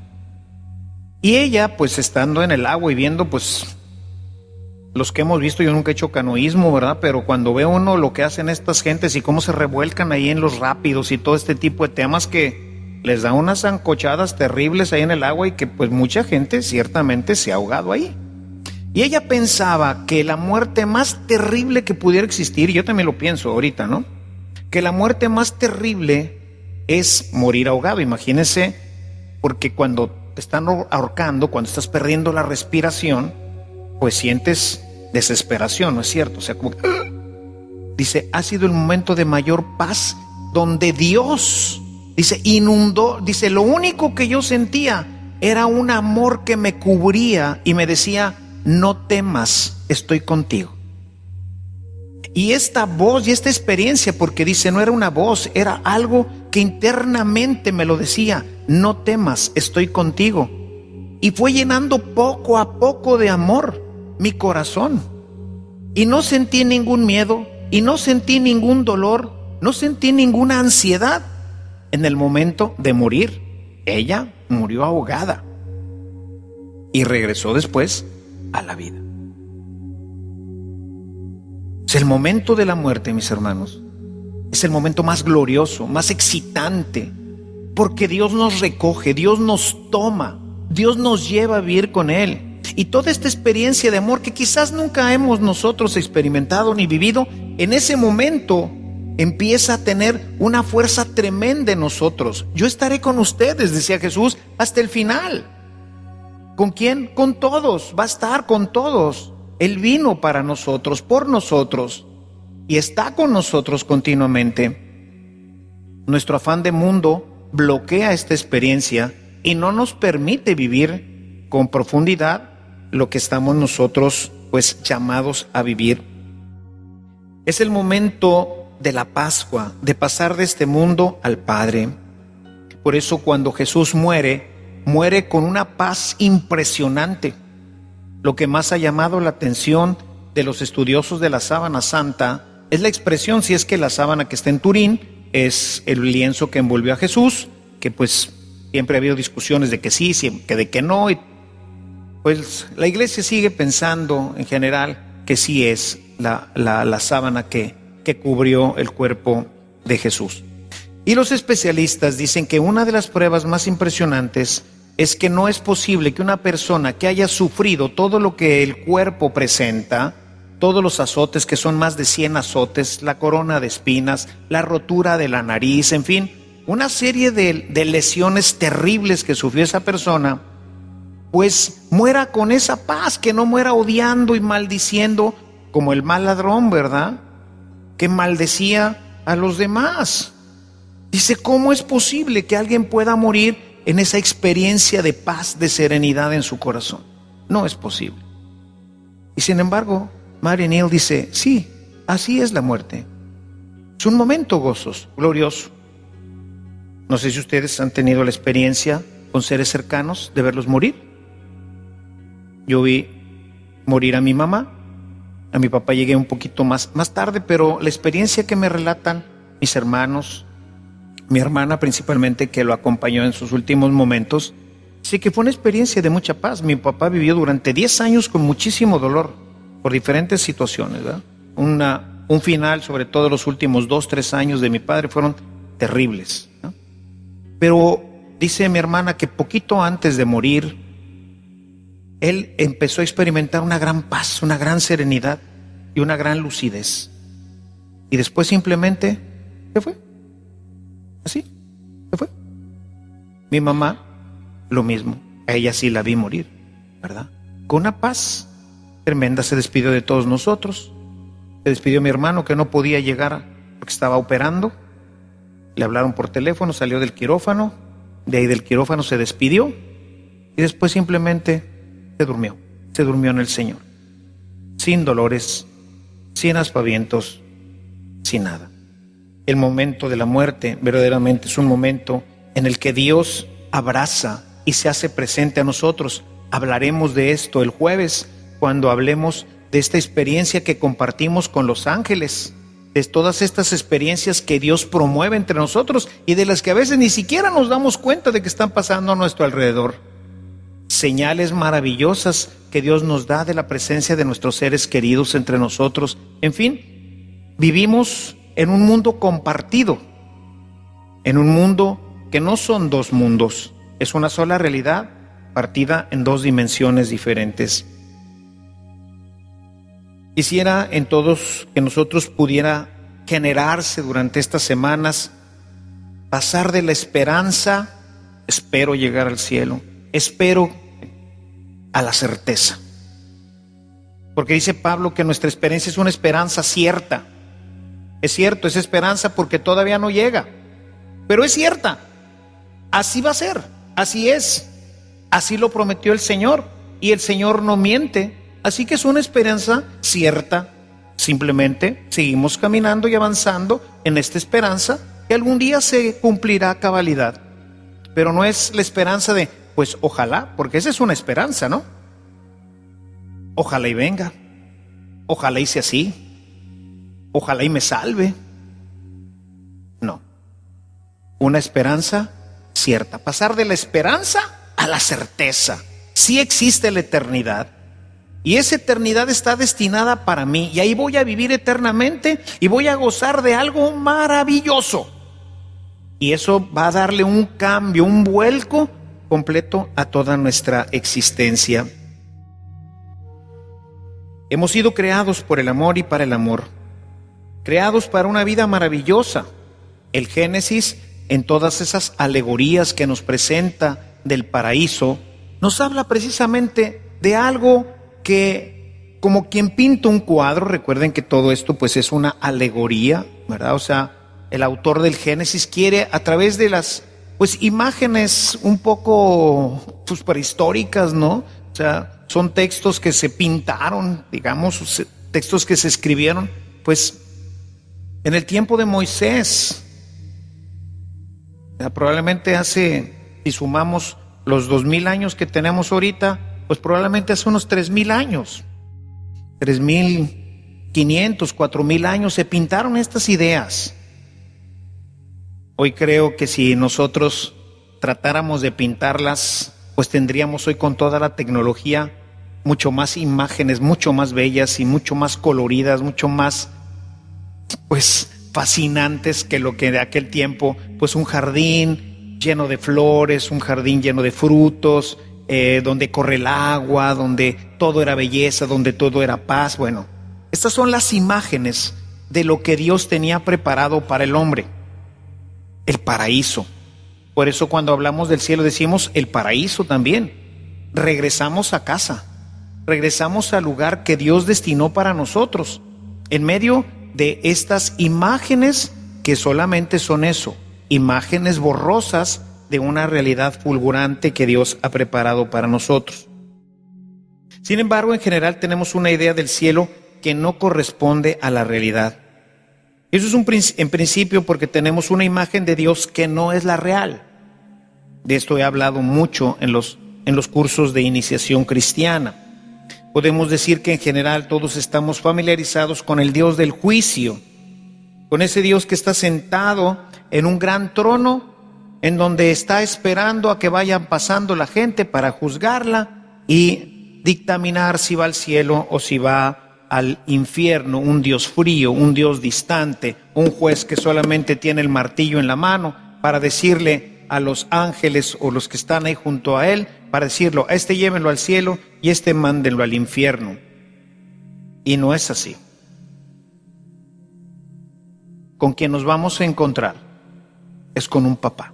Speaker 1: Y ella, pues estando en el agua y viendo, pues, los que hemos visto, yo nunca he hecho canoísmo, ¿verdad? Pero cuando veo uno lo que hacen estas gentes y cómo se revuelcan ahí en los rápidos y todo este tipo de temas, que les da unas zancochadas terribles ahí en el agua y que pues mucha gente ciertamente se ha ahogado ahí. Y ella pensaba que la muerte más terrible que pudiera existir, y yo también lo pienso ahorita, ¿no? Que la muerte más terrible es morir ahogado. Imagínense, porque cuando te están ahorcando, cuando estás perdiendo la respiración, pues sientes desesperación, ¿no es cierto? O sea, como que, dice, ha sido el momento de mayor paz donde Dios, dice, inundó, dice, lo único que yo sentía era un amor que me cubría y me decía, no temas, estoy contigo. Y esta voz y esta experiencia, porque dice, no era una voz, era algo que internamente me lo decía, no temas, estoy contigo. Y fue llenando poco a poco de amor mi corazón. Y no sentí ningún miedo, y no sentí ningún dolor, no sentí ninguna ansiedad. En el momento de morir, ella murió ahogada y regresó después a la vida. Es el momento de la muerte, mis hermanos. Es el momento más glorioso, más excitante, porque Dios nos recoge, Dios nos toma, Dios nos lleva a vivir con Él. Y toda esta experiencia de amor que quizás nunca hemos nosotros experimentado ni vivido, en ese momento empieza a tener una fuerza tremenda en nosotros. Yo estaré con ustedes, decía Jesús, hasta el final. ¿Con quién? Con todos, va a estar con todos. Él vino para nosotros, por nosotros, y está con nosotros continuamente. Nuestro afán de mundo bloquea esta experiencia y no nos permite vivir con profundidad lo que estamos nosotros pues llamados a vivir. Es el momento de la Pascua, de pasar de este mundo al Padre. Por eso cuando Jesús muere con una paz impresionante. Lo que más ha llamado la atención de los estudiosos de la sábana santa es la expresión, si es que la sábana que está en Turín es el lienzo que envolvió a Jesús, que pues siempre ha habido discusiones de que sí, que de que no, y pues la iglesia sigue pensando en general que sí es la sábana que cubrió el cuerpo de Jesús. Y los especialistas dicen que una de las pruebas más impresionantes es que no es posible que una persona que haya sufrido todo lo que el cuerpo presenta, todos los azotes, que son más de 100 azotes, la corona de espinas, la rotura de la nariz, en fin, una serie de lesiones terribles que sufrió esa persona, pues muera con esa paz, que no muera odiando y maldiciendo como el mal ladrón, ¿verdad? Que maldecía a los demás. Dice, ¿cómo es posible que alguien pueda morir en esa experiencia de paz, de serenidad en su corazón? No es posible. Y sin embargo, Mary Neal dice, sí, así es la muerte. Es un momento gozoso, glorioso. No sé si ustedes han tenido la experiencia con seres cercanos de verlos morir. Yo vi morir a mi mamá, a mi papá llegué un poquito más tarde, pero la experiencia que me relatan mis hermanos, mi hermana principalmente, que lo acompañó en sus últimos momentos, sí que fue una experiencia de mucha paz. Mi papá vivió durante 10 años con muchísimo dolor por diferentes situaciones, ¿verdad? Un final, sobre todo los últimos 2-3 años de mi padre, fueron terribles, ¿no? Pero dice mi hermana que poquito antes de morir, él empezó a experimentar una gran paz, una gran serenidad y una gran lucidez. Y después simplemente se fue. Así, se fue. Mi mamá, lo mismo. A ella sí la vi morir, ¿verdad? Con una paz tremenda. Se despidió de todos nosotros. Se despidió mi hermano, que no podía llegar porque estaba operando. Le hablaron por teléfono, salió del quirófano. De ahí del quirófano se despidió. Y después simplemente se durmió en el Señor, sin dolores, sin aspavientos, sin nada. El momento de la muerte verdaderamente es un momento en el que Dios abraza y se hace presente a nosotros, hablaremos de esto el jueves, cuando hablemos de esta experiencia que compartimos con los ángeles, de todas estas experiencias que Dios promueve entre nosotros y de las que a veces ni siquiera nos damos cuenta de que están pasando a nuestro alrededor. Señales maravillosas que Dios nos da de la presencia de nuestros seres queridos entre nosotros. En fin, vivimos en un mundo compartido, en un mundo que no son dos mundos, es una sola realidad partida en dos dimensiones diferentes. Quisiera en todos que nosotros pudiera generarse durante estas semanas, pasar de la esperanza, espero llegar al cielo, espero, a la certeza. Porque dice Pablo que nuestra experiencia es una esperanza cierta. Es cierto, es esperanza porque todavía no llega, pero es cierta. Así va a ser, así es, así lo prometió el Señor, y el Señor no miente. Así que es una esperanza cierta. Simplemente seguimos caminando y avanzando en esta esperanza que algún día se cumplirá a cabalidad. Pero no es la esperanza de, pues ojalá, porque esa es una esperanza, ¿no? Ojalá y venga, ojalá y sea así, ojalá y me salve. No, una esperanza cierta. Pasar de la esperanza a la certeza. Sí existe la eternidad. Y esa eternidad está destinada para mí, y ahí voy a vivir eternamente y voy a gozar de algo maravilloso. Y eso va a darle un cambio, un vuelco completo a toda nuestra existencia. Hemos sido creados por el amor y para el amor, creados para una vida maravillosa. El Génesis, en todas esas alegorías que nos presenta del paraíso, nos habla precisamente de algo que, como quien pinta un cuadro, recuerden que todo esto pues es una alegoría, ¿verdad? O sea, el autor del Génesis quiere, a través de las pues imágenes un poco pues prehistóricas, ¿no? O sea, son textos que se pintaron, digamos, textos que se escribieron pues en el tiempo de Moisés. Probablemente hace, si sumamos los 2000 años que tenemos ahorita, pues probablemente hace unos 3000 años, 3500, 4000 años se pintaron estas ideas. Hoy creo que si nosotros tratáramos de pintarlas, pues tendríamos hoy con toda la tecnología mucho más imágenes, mucho más bellas y mucho más coloridas, mucho más pues fascinantes que lo que de aquel tiempo, pues un jardín lleno de flores, un jardín lleno de frutos, donde corre el agua, donde todo era belleza, donde todo era paz. Bueno, estas son las imágenes de lo que Dios tenía preparado para el hombre, el paraíso. Por eso cuando hablamos del cielo decimos el paraíso también. Regresamos a casa, regresamos al lugar que Dios destinó para nosotros, en medio de estas imágenes que solamente son eso, imágenes borrosas de una realidad fulgurante que Dios ha preparado para nosotros. Sin embargo, en general tenemos una idea del cielo que no corresponde a la realidad. Eso es en principio porque tenemos una imagen de Dios que no es la real. De esto he hablado mucho en los cursos de iniciación cristiana. Podemos decir que en general todos estamos familiarizados con el Dios del juicio, con ese Dios que está sentado en un gran trono, en donde está esperando a que vayan pasando la gente para juzgarla y dictaminar si va al cielo o si va al infierno. Un Dios frío, un Dios distante, un juez que solamente tiene el martillo en la mano para decirle a los ángeles o los que están ahí junto a él, para decirlo, a este llévenlo al cielo y a este mándenlo al infierno. Y no es así. Con quien nos vamos a encontrar es con un papá,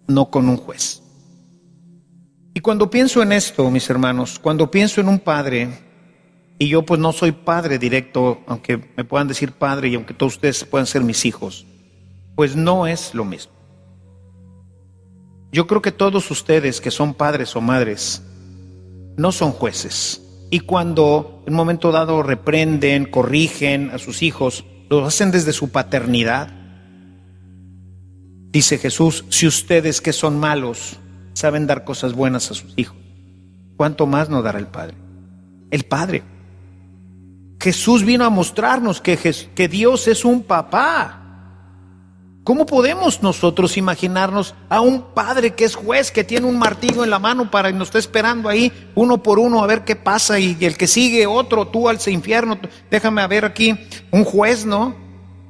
Speaker 1: no con un juez. Y cuando pienso en esto, mis hermanos, cuando pienso en un padre, y yo pues no soy padre directo, aunque me puedan decir padre y aunque todos ustedes puedan ser mis hijos, pues no es lo mismo. Yo creo que todos ustedes que son padres o madres no son jueces, y cuando en un momento dado reprenden, corrigen a sus hijos, lo hacen desde su paternidad. Dice Jesús, si ustedes que son malos saben dar cosas buenas a sus hijos, ¿cuánto más nos dará el Padre? El Padre. Jesús vino a mostrarnos que Dios es un papá. ¿Cómo podemos nosotros imaginarnos a un padre que es juez, que tiene un martillo en la mano para que nos esté esperando ahí uno por uno a ver qué pasa, y el que sigue otro, tú al infierno? Déjame ver aquí un juez, ¿no?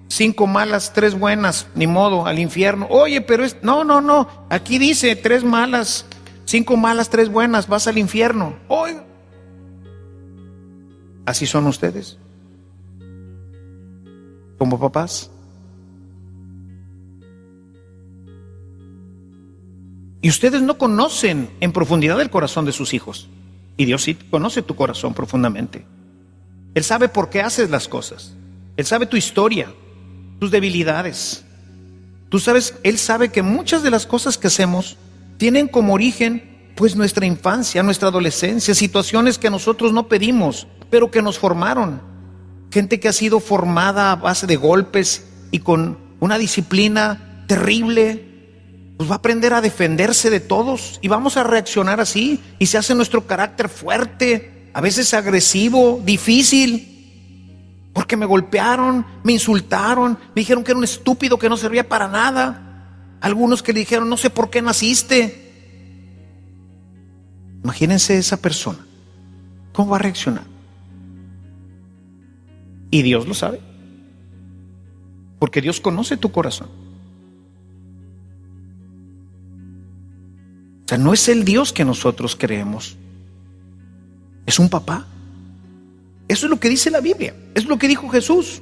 Speaker 1: 5 malas, 3 buenas, ni modo, al infierno. Oye, pero no, aquí dice 3 malas, 5 malas, 3 buenas, vas al infierno. Oye, ¿así son ustedes como papás? Y ustedes no conocen en profundidad el corazón de sus hijos. Y Dios sí conoce tu corazón profundamente. Él sabe por qué haces las cosas. Él sabe tu historia, tus debilidades. Él sabe que muchas de las cosas que hacemos tienen como origen pues nuestra infancia, nuestra adolescencia, situaciones que nosotros no pedimos, pero que nos formaron. Gente que ha sido formada a base de golpes y con una disciplina terrible, pues va a aprender a defenderse de todos y vamos a reaccionar así, y se hace nuestro carácter fuerte, a veces agresivo, difícil, porque me golpearon, me insultaron, me dijeron que era un estúpido, que no servía para nada. Algunos que le dijeron, no sé por qué naciste. Imagínense esa persona, ¿cómo va a reaccionar? Y Dios lo sabe, porque Dios conoce tu corazón. O sea, no es el Dios que nosotros creemos, es un papá. Eso es lo que dice la Biblia, es lo que dijo Jesús.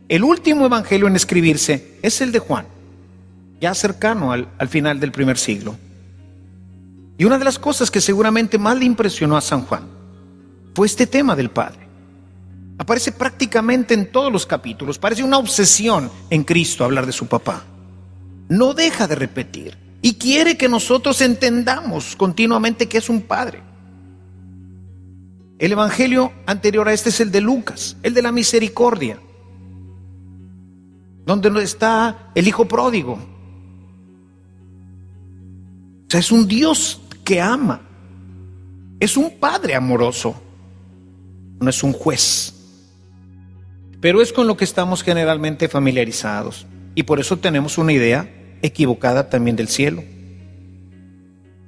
Speaker 1: El último evangelio en escribirse es el de Juan, ya cercano al final del primer siglo. Y una de las cosas que seguramente más le impresionó a San Juan fue este tema del Padre. Aparece prácticamente en todos los capítulos, parece una obsesión en Cristo hablar de su papá. No deja de repetir y quiere que nosotros entendamos continuamente que es un Padre. El evangelio anterior a este es el de Lucas, el de la misericordia, donde está el hijo pródigo. O sea, es un Dios que ama, es un Padre amoroso, no es un juez. Pero es con lo que estamos generalmente familiarizados, y por eso tenemos una idea equivocada también del cielo.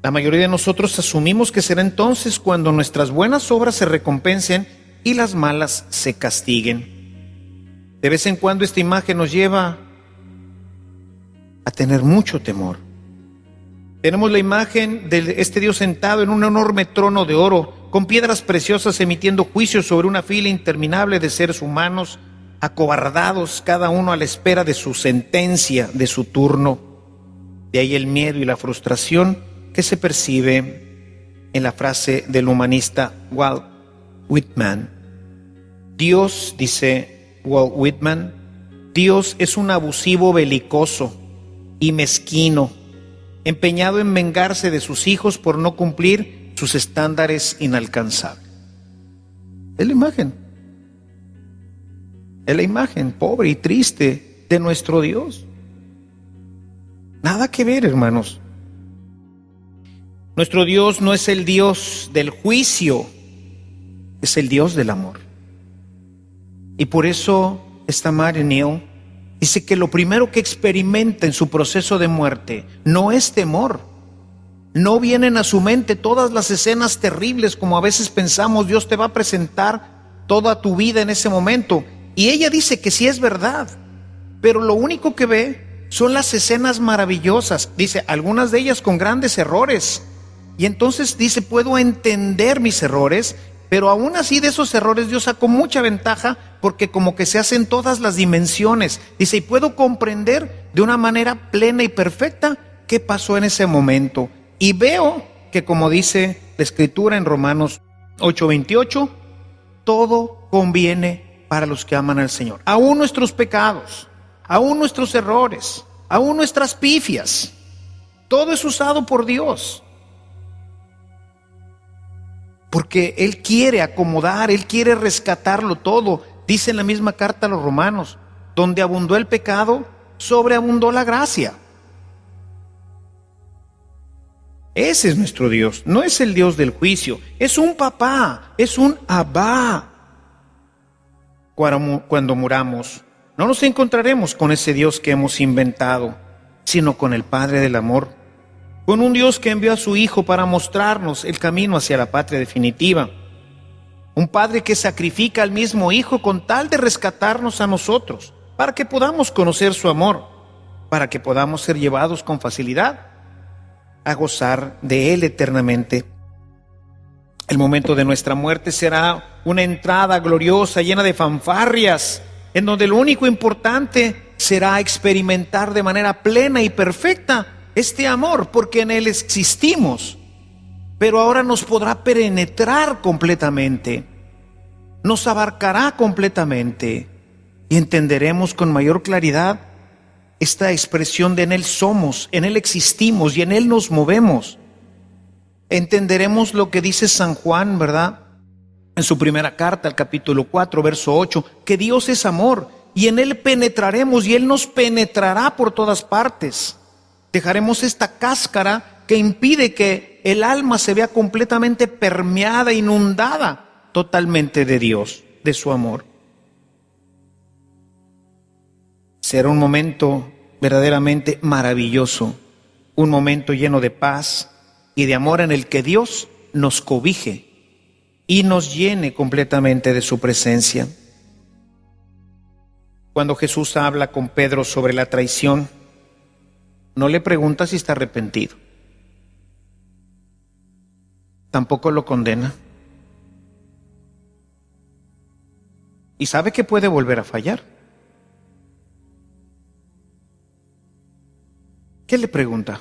Speaker 1: La mayoría de nosotros asumimos que será entonces cuando nuestras buenas obras se recompensen y las malas se castiguen. De vez en cuando esta imagen nos lleva a tener mucho temor. Tenemos la imagen de este Dios sentado en un enorme trono de oro, con piedras preciosas, emitiendo juicios sobre una fila interminable de seres humanos, acobardados, cada uno a la espera de su sentencia, de su turno. De ahí el miedo y la frustración que se percibe en la frase del humanista Walt Whitman. Dios, dice Walt Whitman, Dios es un abusivo belicoso y mezquino, empeñado en vengarse de sus hijos por no cumplir sus estándares inalcanzables. Es la imagen pobre y triste de nuestro Dios. Nada que ver, hermanos. Nuestro Dios no es el Dios del juicio, es el Dios del amor. Y por eso esta Mary Neal dice que lo primero que experimenta en su proceso de muerte no es temor. No vienen a su mente todas las escenas terribles como a veces pensamos. Dios te va a presentar toda tu vida en ese momento. Y ella dice que sí es verdad, pero lo único que ve son las escenas maravillosas. Dice, algunas de ellas con grandes errores. Y entonces dice, puedo entender mis errores, pero aún así de esos errores Dios sacó mucha ventaja porque como que se hacen todas las dimensiones. Dice, y puedo comprender de una manera plena y perfecta qué pasó en ese momento. Y veo que, como dice la Escritura en Romanos 8:28, todo conviene para los que aman al Señor. Aún nuestros pecados, aún nuestros errores, aún nuestras pifias, todo es usado por Dios. Porque Él quiere acomodar, Él quiere rescatarlo todo. Dice en la misma carta a los Romanos, donde abundó el pecado, sobreabundó la gracia. Ese es nuestro Dios, no es el Dios del juicio, es un papá, es un Abba. Cuando muramos, no nos encontraremos con ese Dios que hemos inventado, sino con el Padre del amor, con un Dios que envió a su Hijo para mostrarnos el camino hacia la patria definitiva. Un Padre que sacrifica al mismo Hijo con tal de rescatarnos a nosotros, para que podamos conocer su amor, para que podamos ser llevados con facilidad a gozar de Él eternamente. El momento de nuestra muerte será una entrada gloriosa, llena de fanfarrias, en donde lo único importante será experimentar de manera plena y perfecta este amor, porque en Él existimos. Pero ahora nos podrá penetrar completamente, nos abarcará completamente y entenderemos con mayor claridad esta expresión de en Él somos, en Él existimos y en Él nos movemos. Entenderemos lo que dice San Juan, ¿verdad? En su primera carta, al capítulo 4, verso 8, que Dios es amor y en Él penetraremos y Él nos penetrará por todas partes. Dejaremos esta cáscara que impide que el alma se vea completamente permeada, inundada totalmente de Dios, de su amor. Será un momento verdaderamente maravilloso, un momento lleno de paz y de amor en el que Dios nos cobije y nos llene completamente de su presencia. Cuando Jesús habla con Pedro sobre la traición, no le pregunta si está arrepentido, tampoco lo condena, y sabe que puede volver a fallar. ¿Qué le pregunta?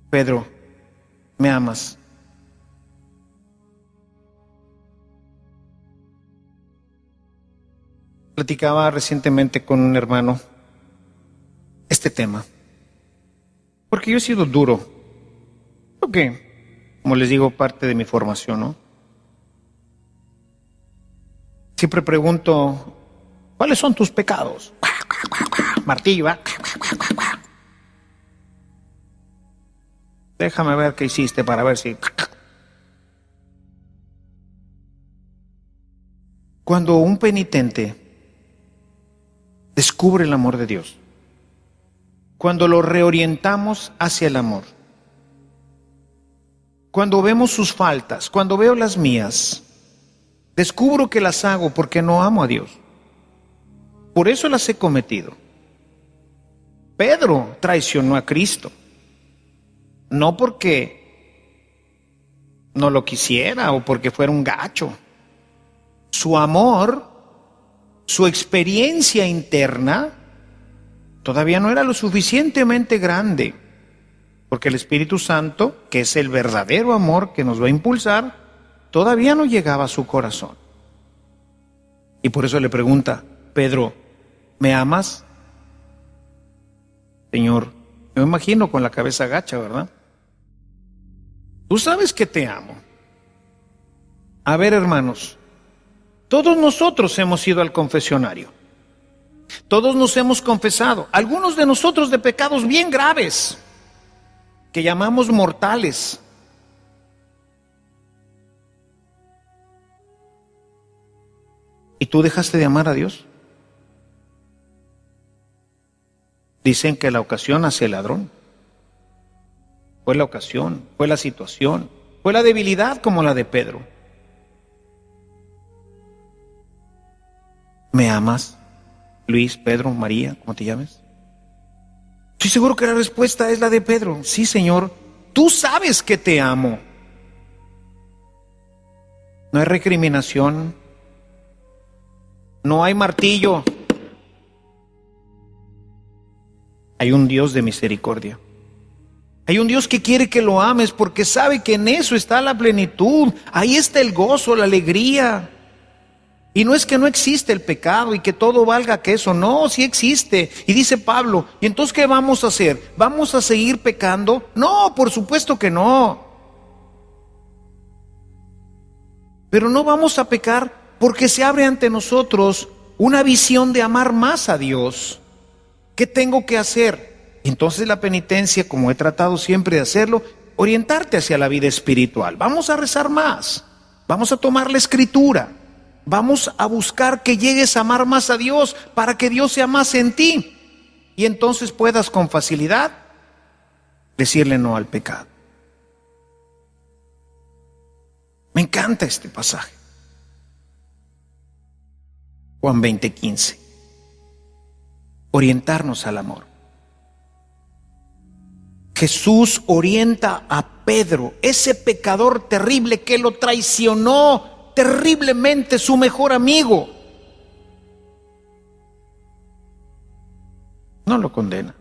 Speaker 1: Pedro, ¿me amas? Platicaba recientemente con un hermano este tema, porque yo he sido duro, porque, como les digo, parte de mi formación, ¿no? Siempre pregunto, ¿cuáles son tus pecados? Martillo, ¿va? Déjame ver qué hiciste para ver si... Cuando un penitente descubre el amor de Dios, cuando lo reorientamos hacia el amor, cuando vemos sus faltas, cuando veo las mías, descubro que las hago porque no amo a Dios. Por eso las he cometido. Pedro traicionó a Cristo, no porque no lo quisiera o porque fuera un gacho. Su amor, su experiencia interna, todavía no era lo suficientemente grande, porque el Espíritu Santo, que es el verdadero amor que nos va a impulsar, todavía no llegaba a su corazón. Y por eso le pregunta, Pedro, ¿me amas? Señor, yo me imagino con la cabeza gacha, ¿verdad? Tú sabes que te amo. A ver, hermanos, todos nosotros hemos ido al confesionario. Todos nos hemos confesado, algunos de nosotros de pecados bien graves, que llamamos mortales. ¿Y tú dejaste de amar a Dios? Dicen que la ocasión hace el ladrón. Fue la ocasión, fue la situación, fue la debilidad como la de Pedro. ¿Me amas? Luis, Pedro, María, ¿cómo te llames? Estoy seguro que la respuesta es la de Pedro. Sí, Señor, tú sabes que te amo. No hay recriminación, no hay martillo. Hay un Dios de misericordia. Hay un Dios que quiere que lo ames porque sabe que en eso está la plenitud. Ahí está el gozo, la alegría. Y no es que no existe el pecado y que todo valga queso. No, sí existe. Y dice Pablo, ¿y entonces qué vamos a hacer? ¿Vamos a seguir pecando? No, por supuesto que no. Pero no vamos a pecar porque se abre ante nosotros una visión de amar más a Dios. ¿Qué tengo que hacer? Entonces la penitencia, como he tratado siempre de hacerlo, orientarte hacia la vida espiritual. Vamos a rezar más, vamos a tomar la escritura, vamos a buscar que llegues a amar más a Dios para que Dios sea más en ti y entonces puedas con facilidad decirle no al pecado. Me encanta este pasaje. Juan 20:15. Orientarnos al amor. Jesús orienta a Pedro, ese pecador terrible que lo traicionó terriblemente, su mejor amigo. No lo condena.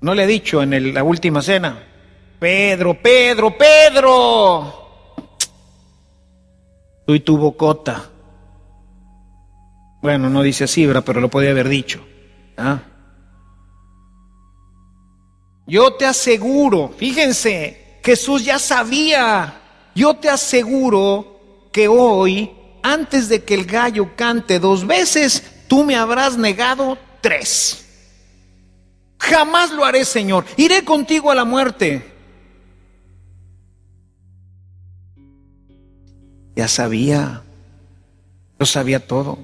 Speaker 1: No le ha dicho en la última cena: Pedro, Pedro, Pedro, tú y tu bocota. Bueno, no dice así, ¿verdad? Pero lo podía haber dicho. Yo te aseguro, fíjense, Jesús ya sabía, yo te aseguro que hoy, antes de que el gallo cante 2 veces, tú me habrás negado 3. Jamás lo haré, Señor, iré contigo a la muerte. Ya sabía, lo sabía todo.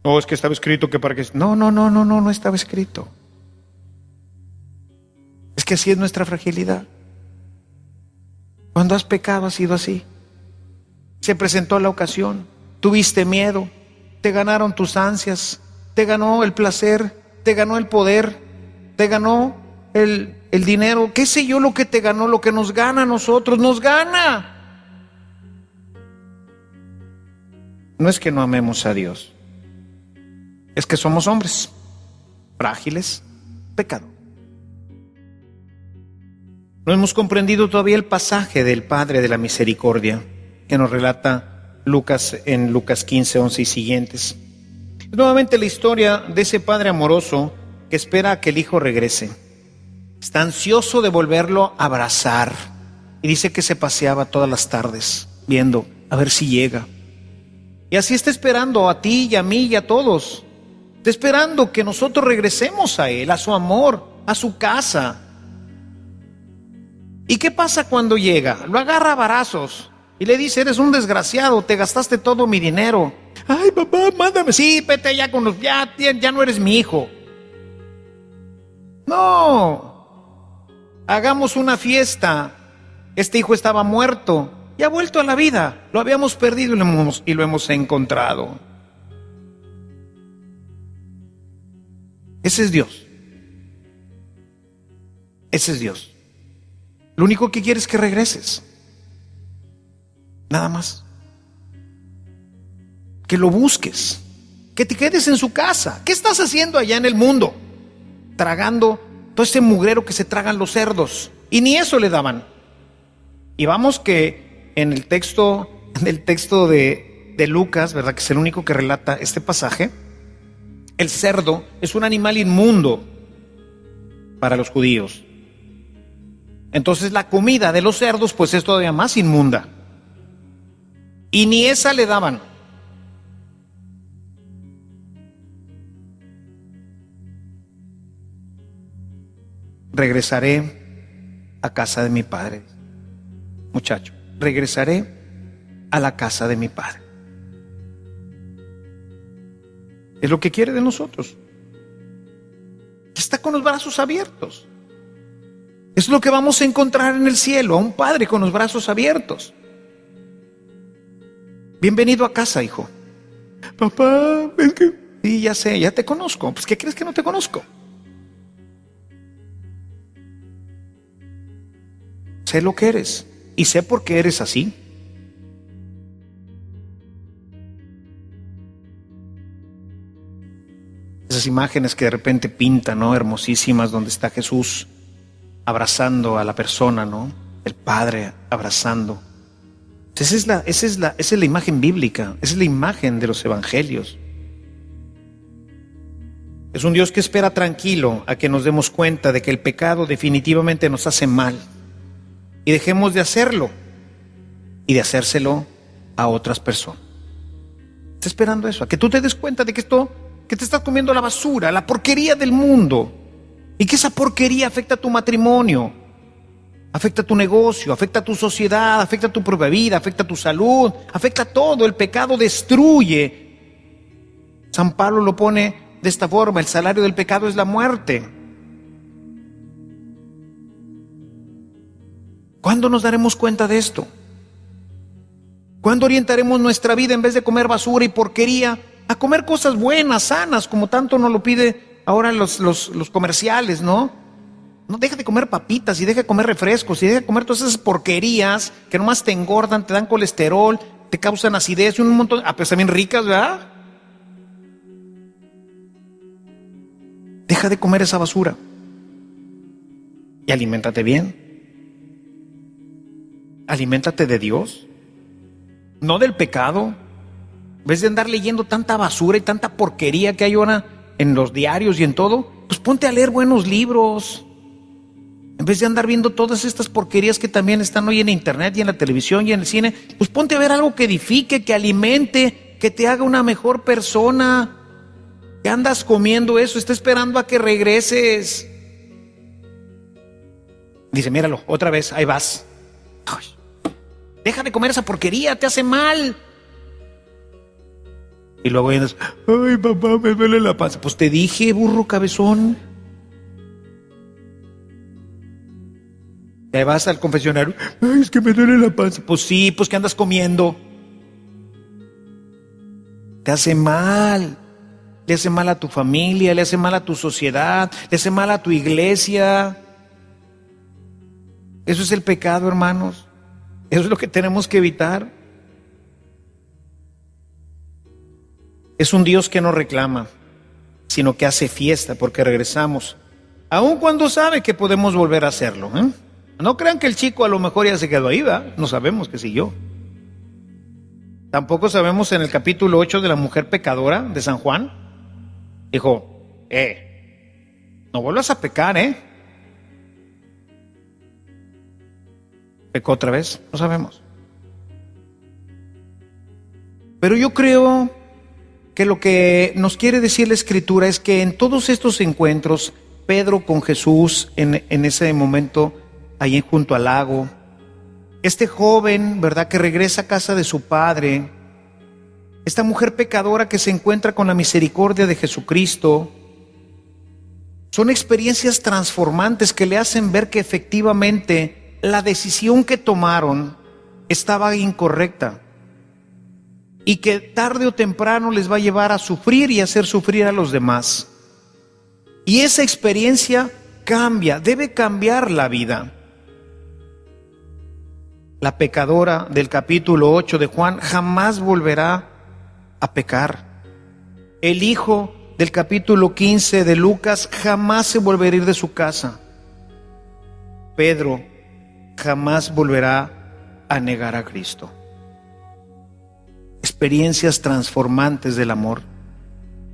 Speaker 1: No, es que estaba escrito que para que... No estaba escrito. Es que así es nuestra fragilidad. Cuando has pecado ha sido así. Se presentó la ocasión, tuviste miedo, te ganaron tus ansias, te ganó el placer, te ganó el poder, te ganó el dinero, qué sé yo lo que te ganó, lo que nos gana a nosotros, nos gana. No es que no amemos a Dios, es que somos hombres frágiles, pecado. No hemos comprendido todavía el pasaje del Padre de la Misericordia que nos relata Lucas en Lucas 15, 11 y siguientes. Es nuevamente la historia de ese padre amoroso que espera a que el hijo regrese. Está ansioso de volverlo a abrazar y dice que se paseaba todas las tardes viendo a ver si llega. Y así está esperando a ti y a mí y a todos. Está esperando que nosotros regresemos a Él, a su amor, a su casa. ¿Y qué pasa cuando llega? Lo agarra a varazos y le dice: eres un desgraciado, te gastaste todo mi dinero. Ay, papá, mándame. Sí, vete ya con los... Ya no eres mi hijo. No. Hagamos una fiesta. Este hijo estaba muerto y ha vuelto a la vida. Lo habíamos perdido y lo hemos encontrado. Ese es Dios. Ese es Dios. Lo único que quiere es que regreses. Nada más. Que lo busques. Que te quedes en su casa. ¿Qué estás haciendo allá en el mundo? Tragando todo ese mugrero que se tragan los cerdos. Y ni eso le daban. Y vamos que en el texto de Lucas, ¿verdad? Que es el único que relata este pasaje. El cerdo es un animal inmundo para los judíos. Entonces la comida de los cerdos pues es todavía más inmunda. Y ni esa le daban. Regresaré a casa de mi padre. Muchacho, regresaré a la casa de mi padre. Es lo que quiere de nosotros. Está con los brazos abiertos. Es lo que vamos a encontrar en el cielo, a un padre con los brazos abiertos. Bienvenido a casa, hijo. Papá, es que... Sí, ya sé, ya te conozco. Pues, ¿qué crees que no te conozco? Sé lo que eres y sé por qué eres así. Esas imágenes que de repente pintan, ¿no? Hermosísimas, donde está Jesús abrazando a la persona, ¿no? El Padre abrazando. Esa es la imagen bíblica, esa es la imagen de los evangelios. Es un Dios que espera tranquilo a que nos demos cuenta de que el pecado definitivamente nos hace mal y dejemos de hacerlo y de hacérselo a otras personas. Está esperando eso, a que tú te des cuenta de que que te estás comiendo la basura, la porquería del mundo, y que esa porquería afecta a tu matrimonio, afecta a tu negocio, afecta a tu sociedad, afecta a tu propia vida, afecta a tu salud, afecta a todo. El pecado destruye. San Pablo lo pone de esta forma: el salario del pecado es la muerte. ¿Cuándo nos daremos cuenta de esto? ¿Cuándo orientaremos nuestra vida, en vez de comer basura y porquería, a comer cosas buenas, sanas, como tanto nos lo pide ahora los comerciales, ¿no? No, deja de comer papitas y deja de comer refrescos y deja de comer todas esas porquerías que nomás te engordan, te dan colesterol, te causan acidez y un montón, pues también ricas, ¿verdad? Deja de comer esa basura y aliméntate bien. Aliméntate de Dios, no del pecado. En vez de andar leyendo tanta basura y tanta porquería que hay ahora en los diarios y en todo, pues ponte a leer buenos libros. En vez de andar viendo todas estas porquerías que también están hoy en internet y en la televisión y en el cine, pues ponte a ver algo que edifique, que alimente, que te haga una mejor persona. ¿Qué andas comiendo eso? Está esperando a que regreses. Dice, míralo, otra vez, ahí vas. Ay, deja de comer esa porquería, te hace mal. Y luego vienes, ay papá, me duele la panza. Pues te dije, burro cabezón. Te vas al confesionario, ay, es que me duele la panza. Pues sí, pues ¿qué andas comiendo? Te hace mal. Le hace mal a tu familia, le hace mal a tu sociedad, le hace mal a tu iglesia. Eso es el pecado, hermanos. Eso es lo que tenemos que evitar. Es un Dios que no reclama, sino que hace fiesta porque regresamos, aun cuando sabe que podemos volver a hacerlo, ¿eh? No crean que el chico a lo mejor ya se quedó ahí, ¿va? No sabemos que siguió. Tampoco sabemos en el capítulo 8 de la mujer pecadora de San Juan. Dijo, no vuelvas a pecar, ¿Pecó otra vez? No sabemos. Pero yo creo que lo que nos quiere decir la Escritura es que en todos estos encuentros, Pedro con Jesús en ese momento, ahí junto al lago, este joven, ¿verdad?, que regresa a casa de su padre, esta mujer pecadora que se encuentra con la misericordia de Jesucristo, son experiencias transformantes que le hacen ver que efectivamente la decisión que tomaron estaba incorrecta y que tarde o temprano les va a llevar a sufrir y a hacer sufrir a los demás. Y esa experiencia cambia, debe cambiar la vida. La pecadora del capítulo 8 de Juan jamás volverá a pecar. El hijo del capítulo 15 de Lucas jamás se volverá a ir de su casa. Pedro jamás volverá a negar a Cristo. Experiencias transformantes del amor,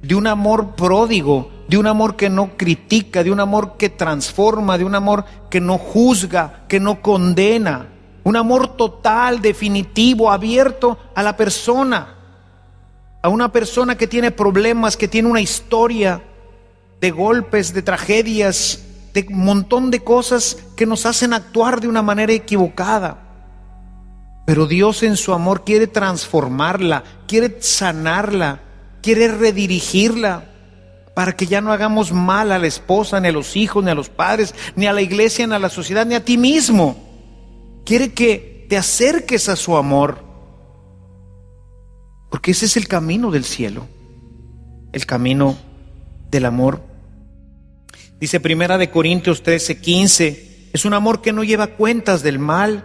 Speaker 1: de un amor pródigo, de un amor que no critica, de un amor que transforma, de un amor que no juzga, que no condena, un amor total, definitivo, abierto a la persona, a una persona que tiene problemas, que tiene una historia de golpes, de tragedias, de un montón de cosas que nos hacen actuar de una manera equivocada. Pero Dios en su amor quiere transformarla, quiere sanarla, quiere redirigirla para que ya no hagamos mal a la esposa, ni a los hijos, ni a los padres, ni a la iglesia, ni a la sociedad, ni a ti mismo. Quiere que te acerques a su amor, porque ese es el camino del cielo, el camino del amor. Dice Primera de Corintios 13:15, es un amor que no lleva cuentas del mal.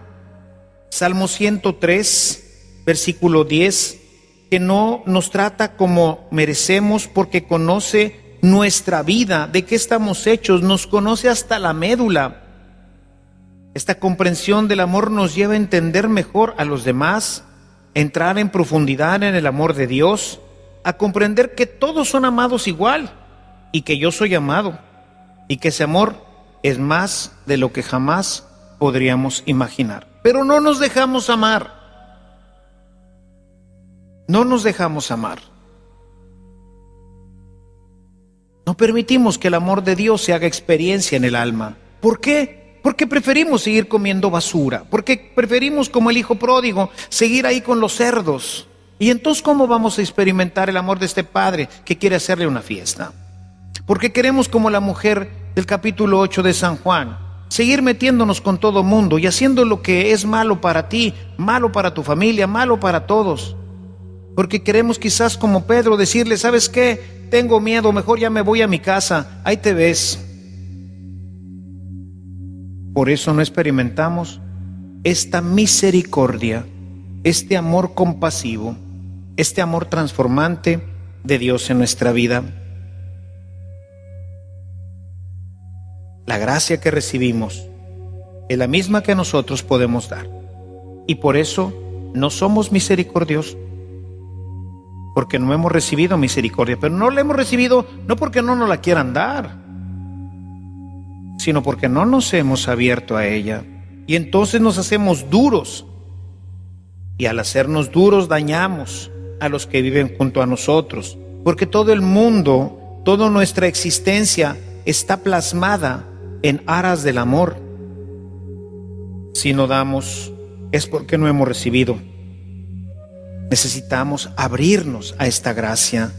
Speaker 1: Salmo 103, versículo 10, que no nos trata como merecemos porque conoce nuestra vida, de qué estamos hechos, nos conoce hasta la médula. Esta comprensión del amor nos lleva a entender mejor a los demás, a entrar en profundidad en el amor de Dios, a comprender que todos son amados igual y que yo soy amado y que ese amor es más de lo que jamás podríamos imaginar. Pero no nos dejamos amar. no nos dejamos amar. No permitimos que el amor de Dios se haga experiencia en el alma. ¿Por qué? Porque preferimos seguir comiendo basura. Porque preferimos, como el hijo pródigo, seguir ahí con los cerdos. Y entonces, ¿cómo vamos a experimentar el amor de este padre que quiere hacerle una fiesta? Porque queremos, como la mujer del capítulo 8 de San Juan, seguir metiéndonos con todo mundo y haciendo lo que es malo para ti, malo para tu familia, malo para todos. Porque queremos, quizás como Pedro, decirle: ¿sabes qué? Tengo miedo, mejor ya me voy a mi casa, ahí te ves. Por eso no experimentamos esta misericordia, este amor compasivo, este amor transformante de Dios en nuestra vida. La gracia que recibimos es la misma que nosotros podemos dar. Y por eso no somos misericordiosos, porque no hemos recibido misericordia. Pero no la hemos recibido no porque no nos la quieran dar, sino porque no nos hemos abierto a ella. Y entonces nos hacemos duros. Y al hacernos duros dañamos a los que viven junto a nosotros. Porque todo el mundo, toda nuestra existencia está plasmada en aras del amor. Si no damos, es porque no hemos recibido. Necesitamos abrirnos a esta gracia,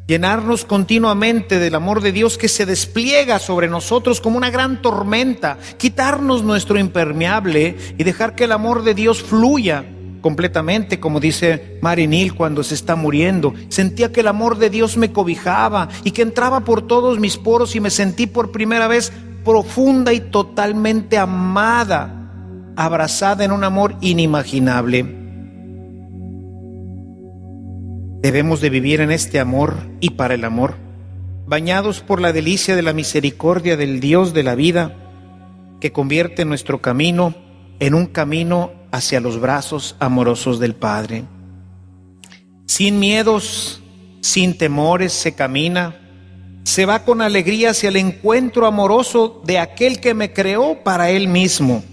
Speaker 1: llenarnos continuamente del amor de Dios que se despliega sobre nosotros como una gran tormenta, quitarnos nuestro impermeable y dejar que el amor de Dios fluya completamente, como dice Mary Neal cuando se está muriendo. Sentía que el amor de Dios me cobijaba y que entraba por todos mis poros y me sentí por primera vez profunda y totalmente amada, abrazada en un amor inimaginable. Debemos de vivir en este amor y para el amor, bañados por la delicia de la misericordia del Dios de la vida, que convierte nuestro camino en un camino hacia los brazos amorosos del Padre. Sin miedos, sin temores se camina, se va con alegría hacia el encuentro amoroso de aquel que me creó para Él mismo.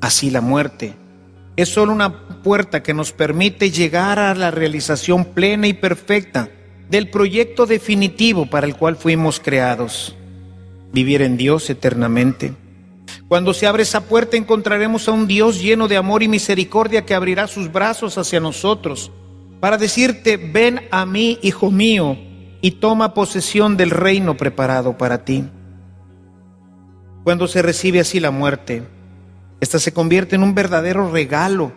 Speaker 1: Así la muerte es solo una puerta que nos permite llegar a la realización plena y perfecta del proyecto definitivo para el cual fuimos creados: vivir en Dios eternamente. Cuando se abre esa puerta encontraremos a un Dios lleno de amor y misericordia que abrirá sus brazos hacia nosotros para decirte: ven a mí, hijo mío, y toma posesión del reino preparado para ti. Cuando se recibe así la muerte, esta se convierte en un verdadero regalo.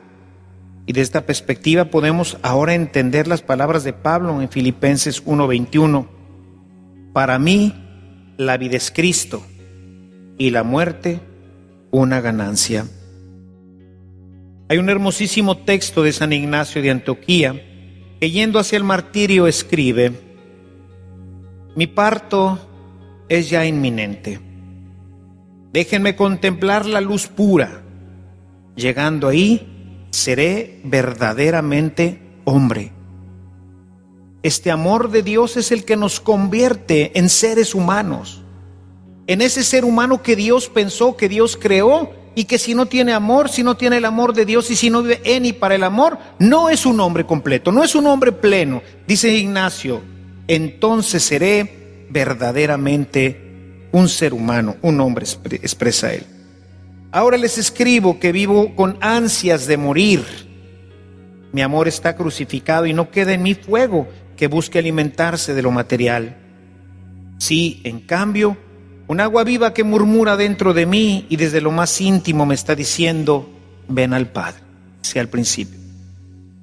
Speaker 1: Y de esta perspectiva podemos ahora entender las palabras de Pablo en Filipenses 1:21. Para mí, la vida es Cristo y la muerte una ganancia. Hay un hermosísimo texto de San Ignacio de Antioquía que, yendo hacia el martirio, escribe: mi parto es ya inminente. Déjenme contemplar la luz pura. Llegando ahí, seré verdaderamente hombre. Este amor de Dios es el que nos convierte en seres humanos, en ese ser humano que Dios pensó, que Dios creó, y que si no tiene amor, si no tiene el amor de Dios y si no vive en y para el amor, no es un hombre completo, no es un hombre pleno. Dice Ignacio: entonces seré verdaderamente un ser humano, un hombre, expresa él. Ahora les escribo que vivo con ansias de morir. Mi amor está crucificado y no queda en mí fuego que busque alimentarse de lo material. Sí, en cambio, un agua viva que murmura dentro de mí y desde lo más íntimo me está diciendo: ven al Padre. Sí, al principio.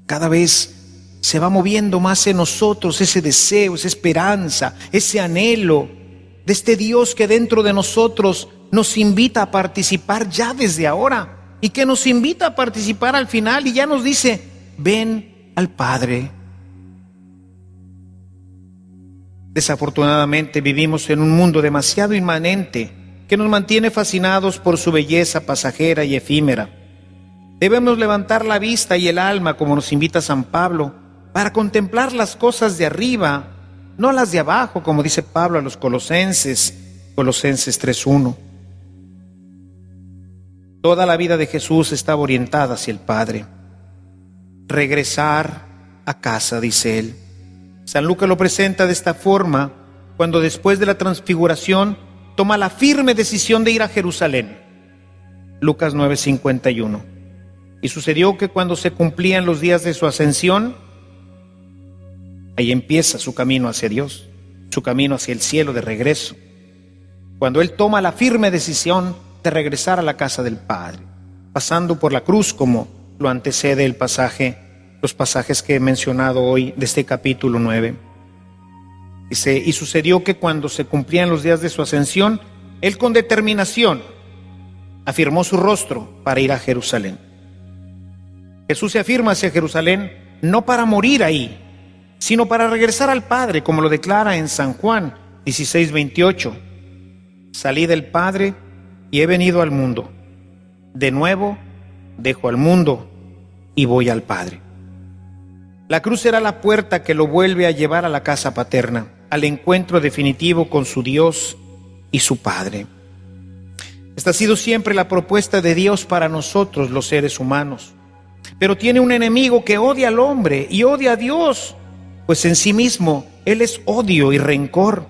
Speaker 1: Cada vez se va moviendo más en nosotros ese deseo, esa esperanza, ese anhelo de este Dios que dentro de nosotros nos invita a participar ya desde ahora y que nos invita a participar al final y ya nos dice: ven al Padre. Desafortunadamente vivimos en un mundo demasiado inmanente que nos mantiene fascinados por su belleza pasajera y efímera. Debemos levantar la vista y el alma, como nos invita San Pablo, para contemplar las cosas de arriba, no las de abajo, como dice Pablo a los Colosenses 3:1. Toda la vida de Jesús estaba orientada hacia el Padre. regresar a casa, dice él. San Lucas lo presenta de esta forma cuando después de la transfiguración toma la firme decisión de ir a Jerusalén. Lucas 9:51. Y sucedió que cuando se cumplían los días de su ascensión, ahí empieza su camino hacia Dios, su camino hacia el cielo de regreso. Cuando él toma la firme decisión de regresar a la casa del Padre, pasando por la cruz, como lo antecede el pasaje, los pasajes que he mencionado hoy de este capítulo 9. Dice, y sucedió que cuando se cumplían los días de su ascensión, él con determinación afirmó su rostro para ir a Jerusalén. Jesús se afirma hacia Jerusalén no para morir ahí, sino para regresar al Padre, como lo declara en San Juan 16:28. Salí del Padre y he venido al mundo. De nuevo dejo al mundo y voy al Padre. La cruz será la puerta que lo vuelve a llevar a la casa paterna, al encuentro definitivo con su Dios y su Padre. Esta ha sido siempre la propuesta de Dios para nosotros, los seres humanos. Pero tiene un enemigo que odia al hombre y odia a Dios, pues en sí mismo Él es odio y rencor.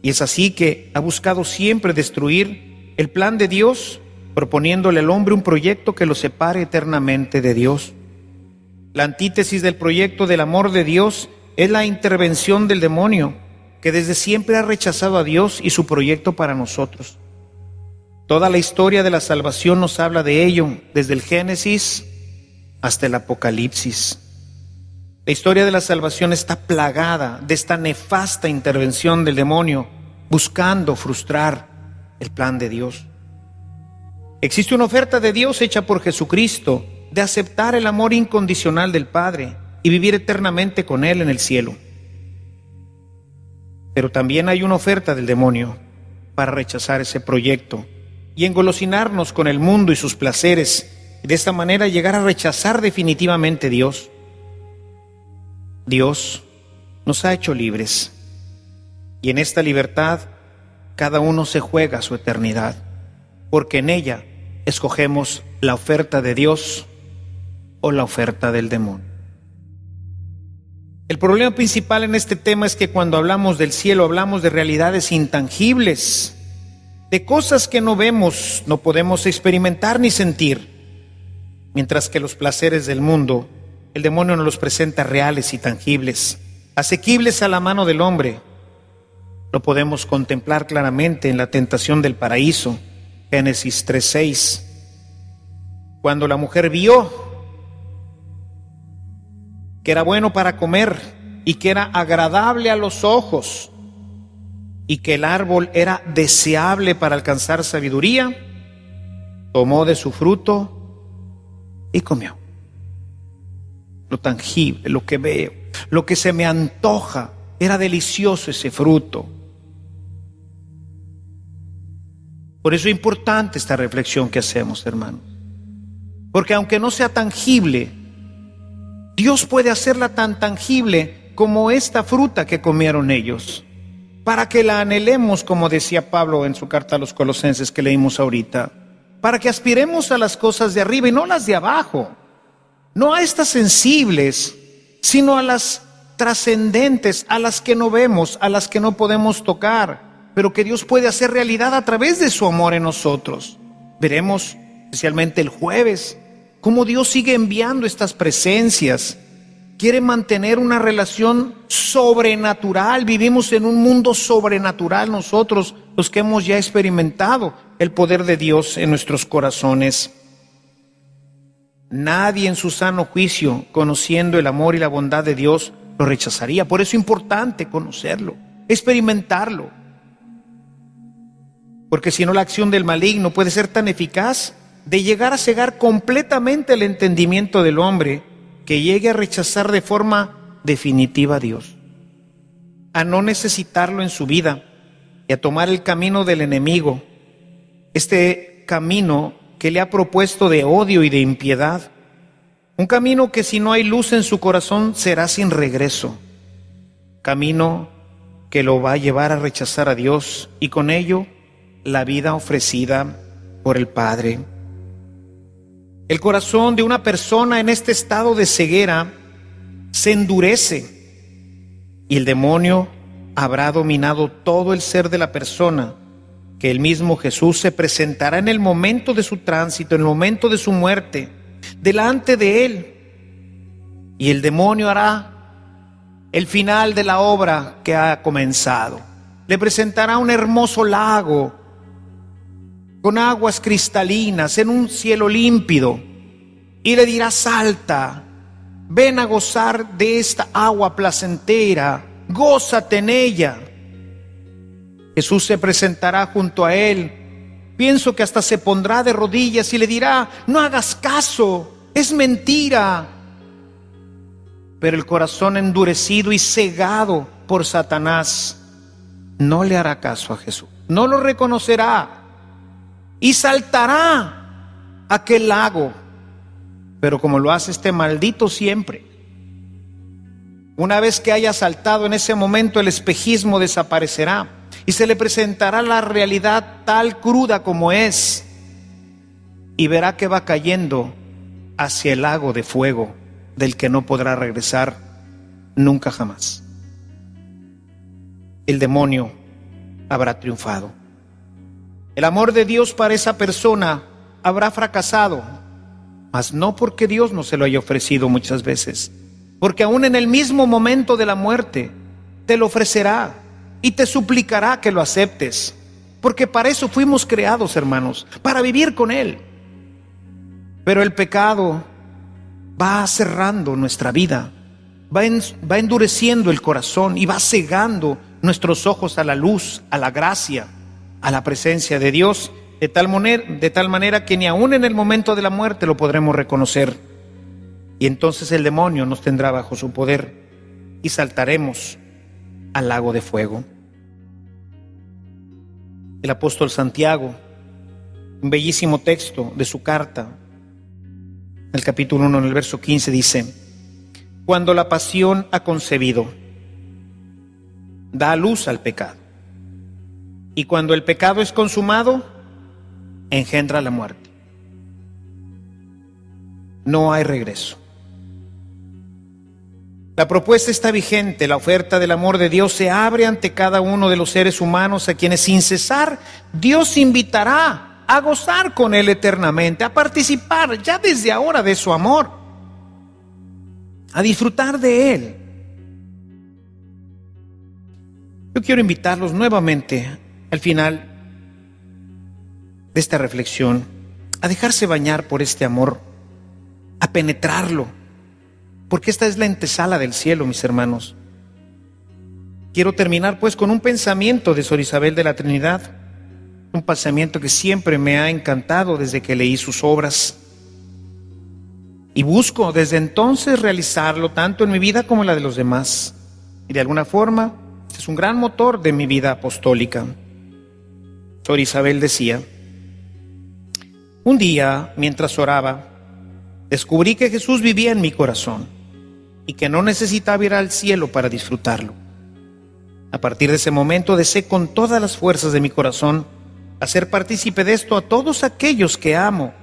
Speaker 1: Y es así que ha buscado siempre destruir el plan de Dios, proponiéndole al hombre un proyecto que lo separe eternamente de Dios. La antítesis del proyecto del amor de Dios es la intervención del demonio, que desde siempre ha rechazado a Dios y su proyecto para nosotros. Toda la historia de la salvación nos habla de ello, desde el Génesis hasta el Apocalipsis. La historia de la salvación está plagada de esta nefasta intervención del demonio, buscando frustrar el plan de Dios. Existe una oferta de Dios hecha por Jesucristo de aceptar el amor incondicional del Padre y vivir eternamente con Él en el cielo. Pero también hay una oferta del demonio para rechazar ese proyecto y engolosinarnos con el mundo y sus placeres, y de esta manera llegar a rechazar definitivamente a Dios. Dios nos ha hecho libres, y en esta libertad cada uno se juega su eternidad, porque en ella escogemos la oferta de Dios o la oferta del demonio. El problema principal en este tema es que cuando hablamos del cielo hablamos de realidades intangibles, de cosas que no vemos, no podemos experimentar ni sentir, mientras que los placeres del mundo, el demonio nos los presenta reales y tangibles, asequibles a la mano del hombre. Lo podemos contemplar claramente en la tentación del paraíso, Génesis 3:6. Cuando la mujer vio que era bueno para comer y que era agradable a los ojos y que el árbol era deseable para alcanzar sabiduría, tomó de su fruto y comió. Lo tangible, lo que veo, lo que se me antoja, era delicioso ese fruto. Por eso es importante esta reflexión que hacemos, hermanos. Porque aunque no sea tangible, Dios puede hacerla tan tangible como esta fruta que comieron ellos, para que la anhelemos, como decía Pablo en su carta a los Colosenses que leímos ahorita, para que aspiremos a las cosas de arriba y no las de abajo, no a estas sensibles, sino a las trascendentes, a las que no vemos, a las que no podemos tocar, pero que Dios puede hacer realidad a través de su amor en nosotros. Veremos, especialmente el jueves, cómo Dios sigue enviando estas presencias. Quiere mantener una relación sobrenatural. Vivimos en un mundo sobrenatural nosotros, los que hemos ya experimentado el poder de Dios en nuestros corazones. Nadie en su sano juicio, conociendo el amor y la bondad de Dios, lo rechazaría. Por eso es importante conocerlo, experimentarlo. Porque si no, la acción del maligno puede ser tan eficaz de llegar a cegar completamente el entendimiento del hombre, que llegue a rechazar de forma definitiva a Dios, a no necesitarlo en su vida y a tomar el camino del enemigo, este camino que le ha propuesto de odio y de impiedad, un camino que si no hay luz en su corazón será sin regreso, camino que lo va a llevar a rechazar a Dios y con ello la vida ofrecida por el Padre. El corazón de una persona en este estado de ceguera se endurece y el demonio habrá dominado todo el ser de la persona, que el mismo Jesús se presentará en el momento de su tránsito, en el momento de su muerte, delante de él. Y el demonio hará el final de la obra que ha comenzado. Le presentará un hermoso lago con aguas cristalinas en un cielo límpido y le dirá: salta, ven a gozar de esta agua placentera, gózate en ella. Jesús se presentará junto a él. Pienso que hasta se pondrá de rodillas y le dirá: no hagas caso, es mentira. Pero el corazón endurecido y cegado por Satanás no le hará caso a Jesús, no lo reconocerá y saltará a aquel lago. Pero como lo hace este maldito siempre, una vez que haya saltado, en ese momento el espejismo desaparecerá y se le presentará la realidad tal cruda como es, y verá que va cayendo hacia el lago de fuego del que no podrá regresar nunca jamás. El demonio habrá triunfado. El amor de Dios para esa persona habrá fracasado, mas no porque Dios no se lo haya ofrecido muchas veces, porque aún en el mismo momento de la muerte te lo ofrecerá y te suplicará que lo aceptes, porque para eso fuimos creados, hermanos, para vivir con Él. Pero el pecado va cerrando nuestra vida, va endureciendo el corazón y va cegando nuestros ojos a la luz, a la gracia, a la presencia de Dios, de tal manera que ni aún en el momento de la muerte lo podremos reconocer. Y entonces el demonio nos tendrá bajo su poder y saltaremos al lago de fuego. El apóstol Santiago, un bellísimo texto de su carta, el capítulo 1, en el verso 15, dice: cuando la pasión ha concebido, da a luz al pecado, y cuando el pecado es consumado, engendra la muerte. No hay regreso. La propuesta está vigente, la oferta del amor de Dios se abre ante cada uno de los seres humanos, a quienes sin cesar Dios invitará a gozar con Él eternamente, a participar ya desde ahora de su amor, a disfrutar de Él. Yo quiero invitarlos nuevamente al final de esta reflexión a dejarse bañar por este amor, a penetrarlo, porque esta es la antesala del cielo, mis hermanos. Quiero terminar pues con un pensamiento de Sor Isabel de la Trinidad, un pensamiento que siempre me ha encantado desde que leí sus obras, y busco desde entonces realizarlo tanto en mi vida como en la de los demás, y de alguna forma este es un gran motor de mi vida apostólica. Sor Isabel decía: un día, mientras oraba, descubrí que Jesús vivía en mi corazón y que no necesitaba ir al cielo para disfrutarlo. A partir de ese momento deseé con todas las fuerzas de mi corazón hacer partícipe de esto a todos aquellos que amo,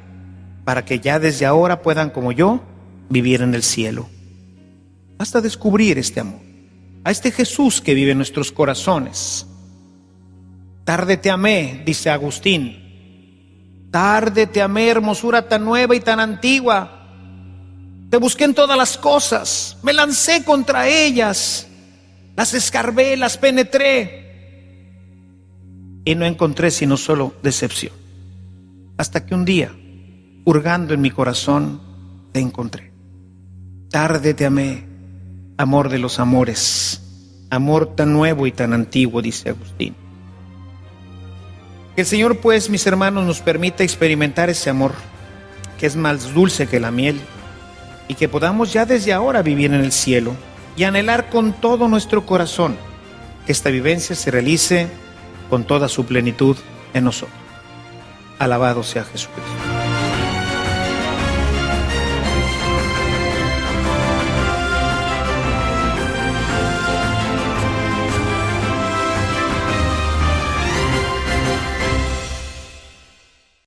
Speaker 1: para que ya desde ahora puedan, como yo, vivir en el cielo. Basta descubrir este amor, a este Jesús que vive en nuestros corazones. Tarde te amé, dice Agustín. Tarde te amé, hermosura tan nueva y tan antigua. Te busqué en todas las cosas, me lancé contra ellas, las escarbé, las penetré, y no encontré sino solo decepción. Hasta que un día, hurgando en mi corazón, te encontré. Tarde te amé, amor de los amores, amor tan nuevo y tan antiguo, dice Agustín. Que el Señor, pues, mis hermanos, nos permita experimentar ese amor que es más dulce que la miel, y que podamos ya desde ahora vivir en el cielo y anhelar con todo nuestro corazón que esta vivencia se realice con toda su plenitud en nosotros. Alabado sea Jesucristo.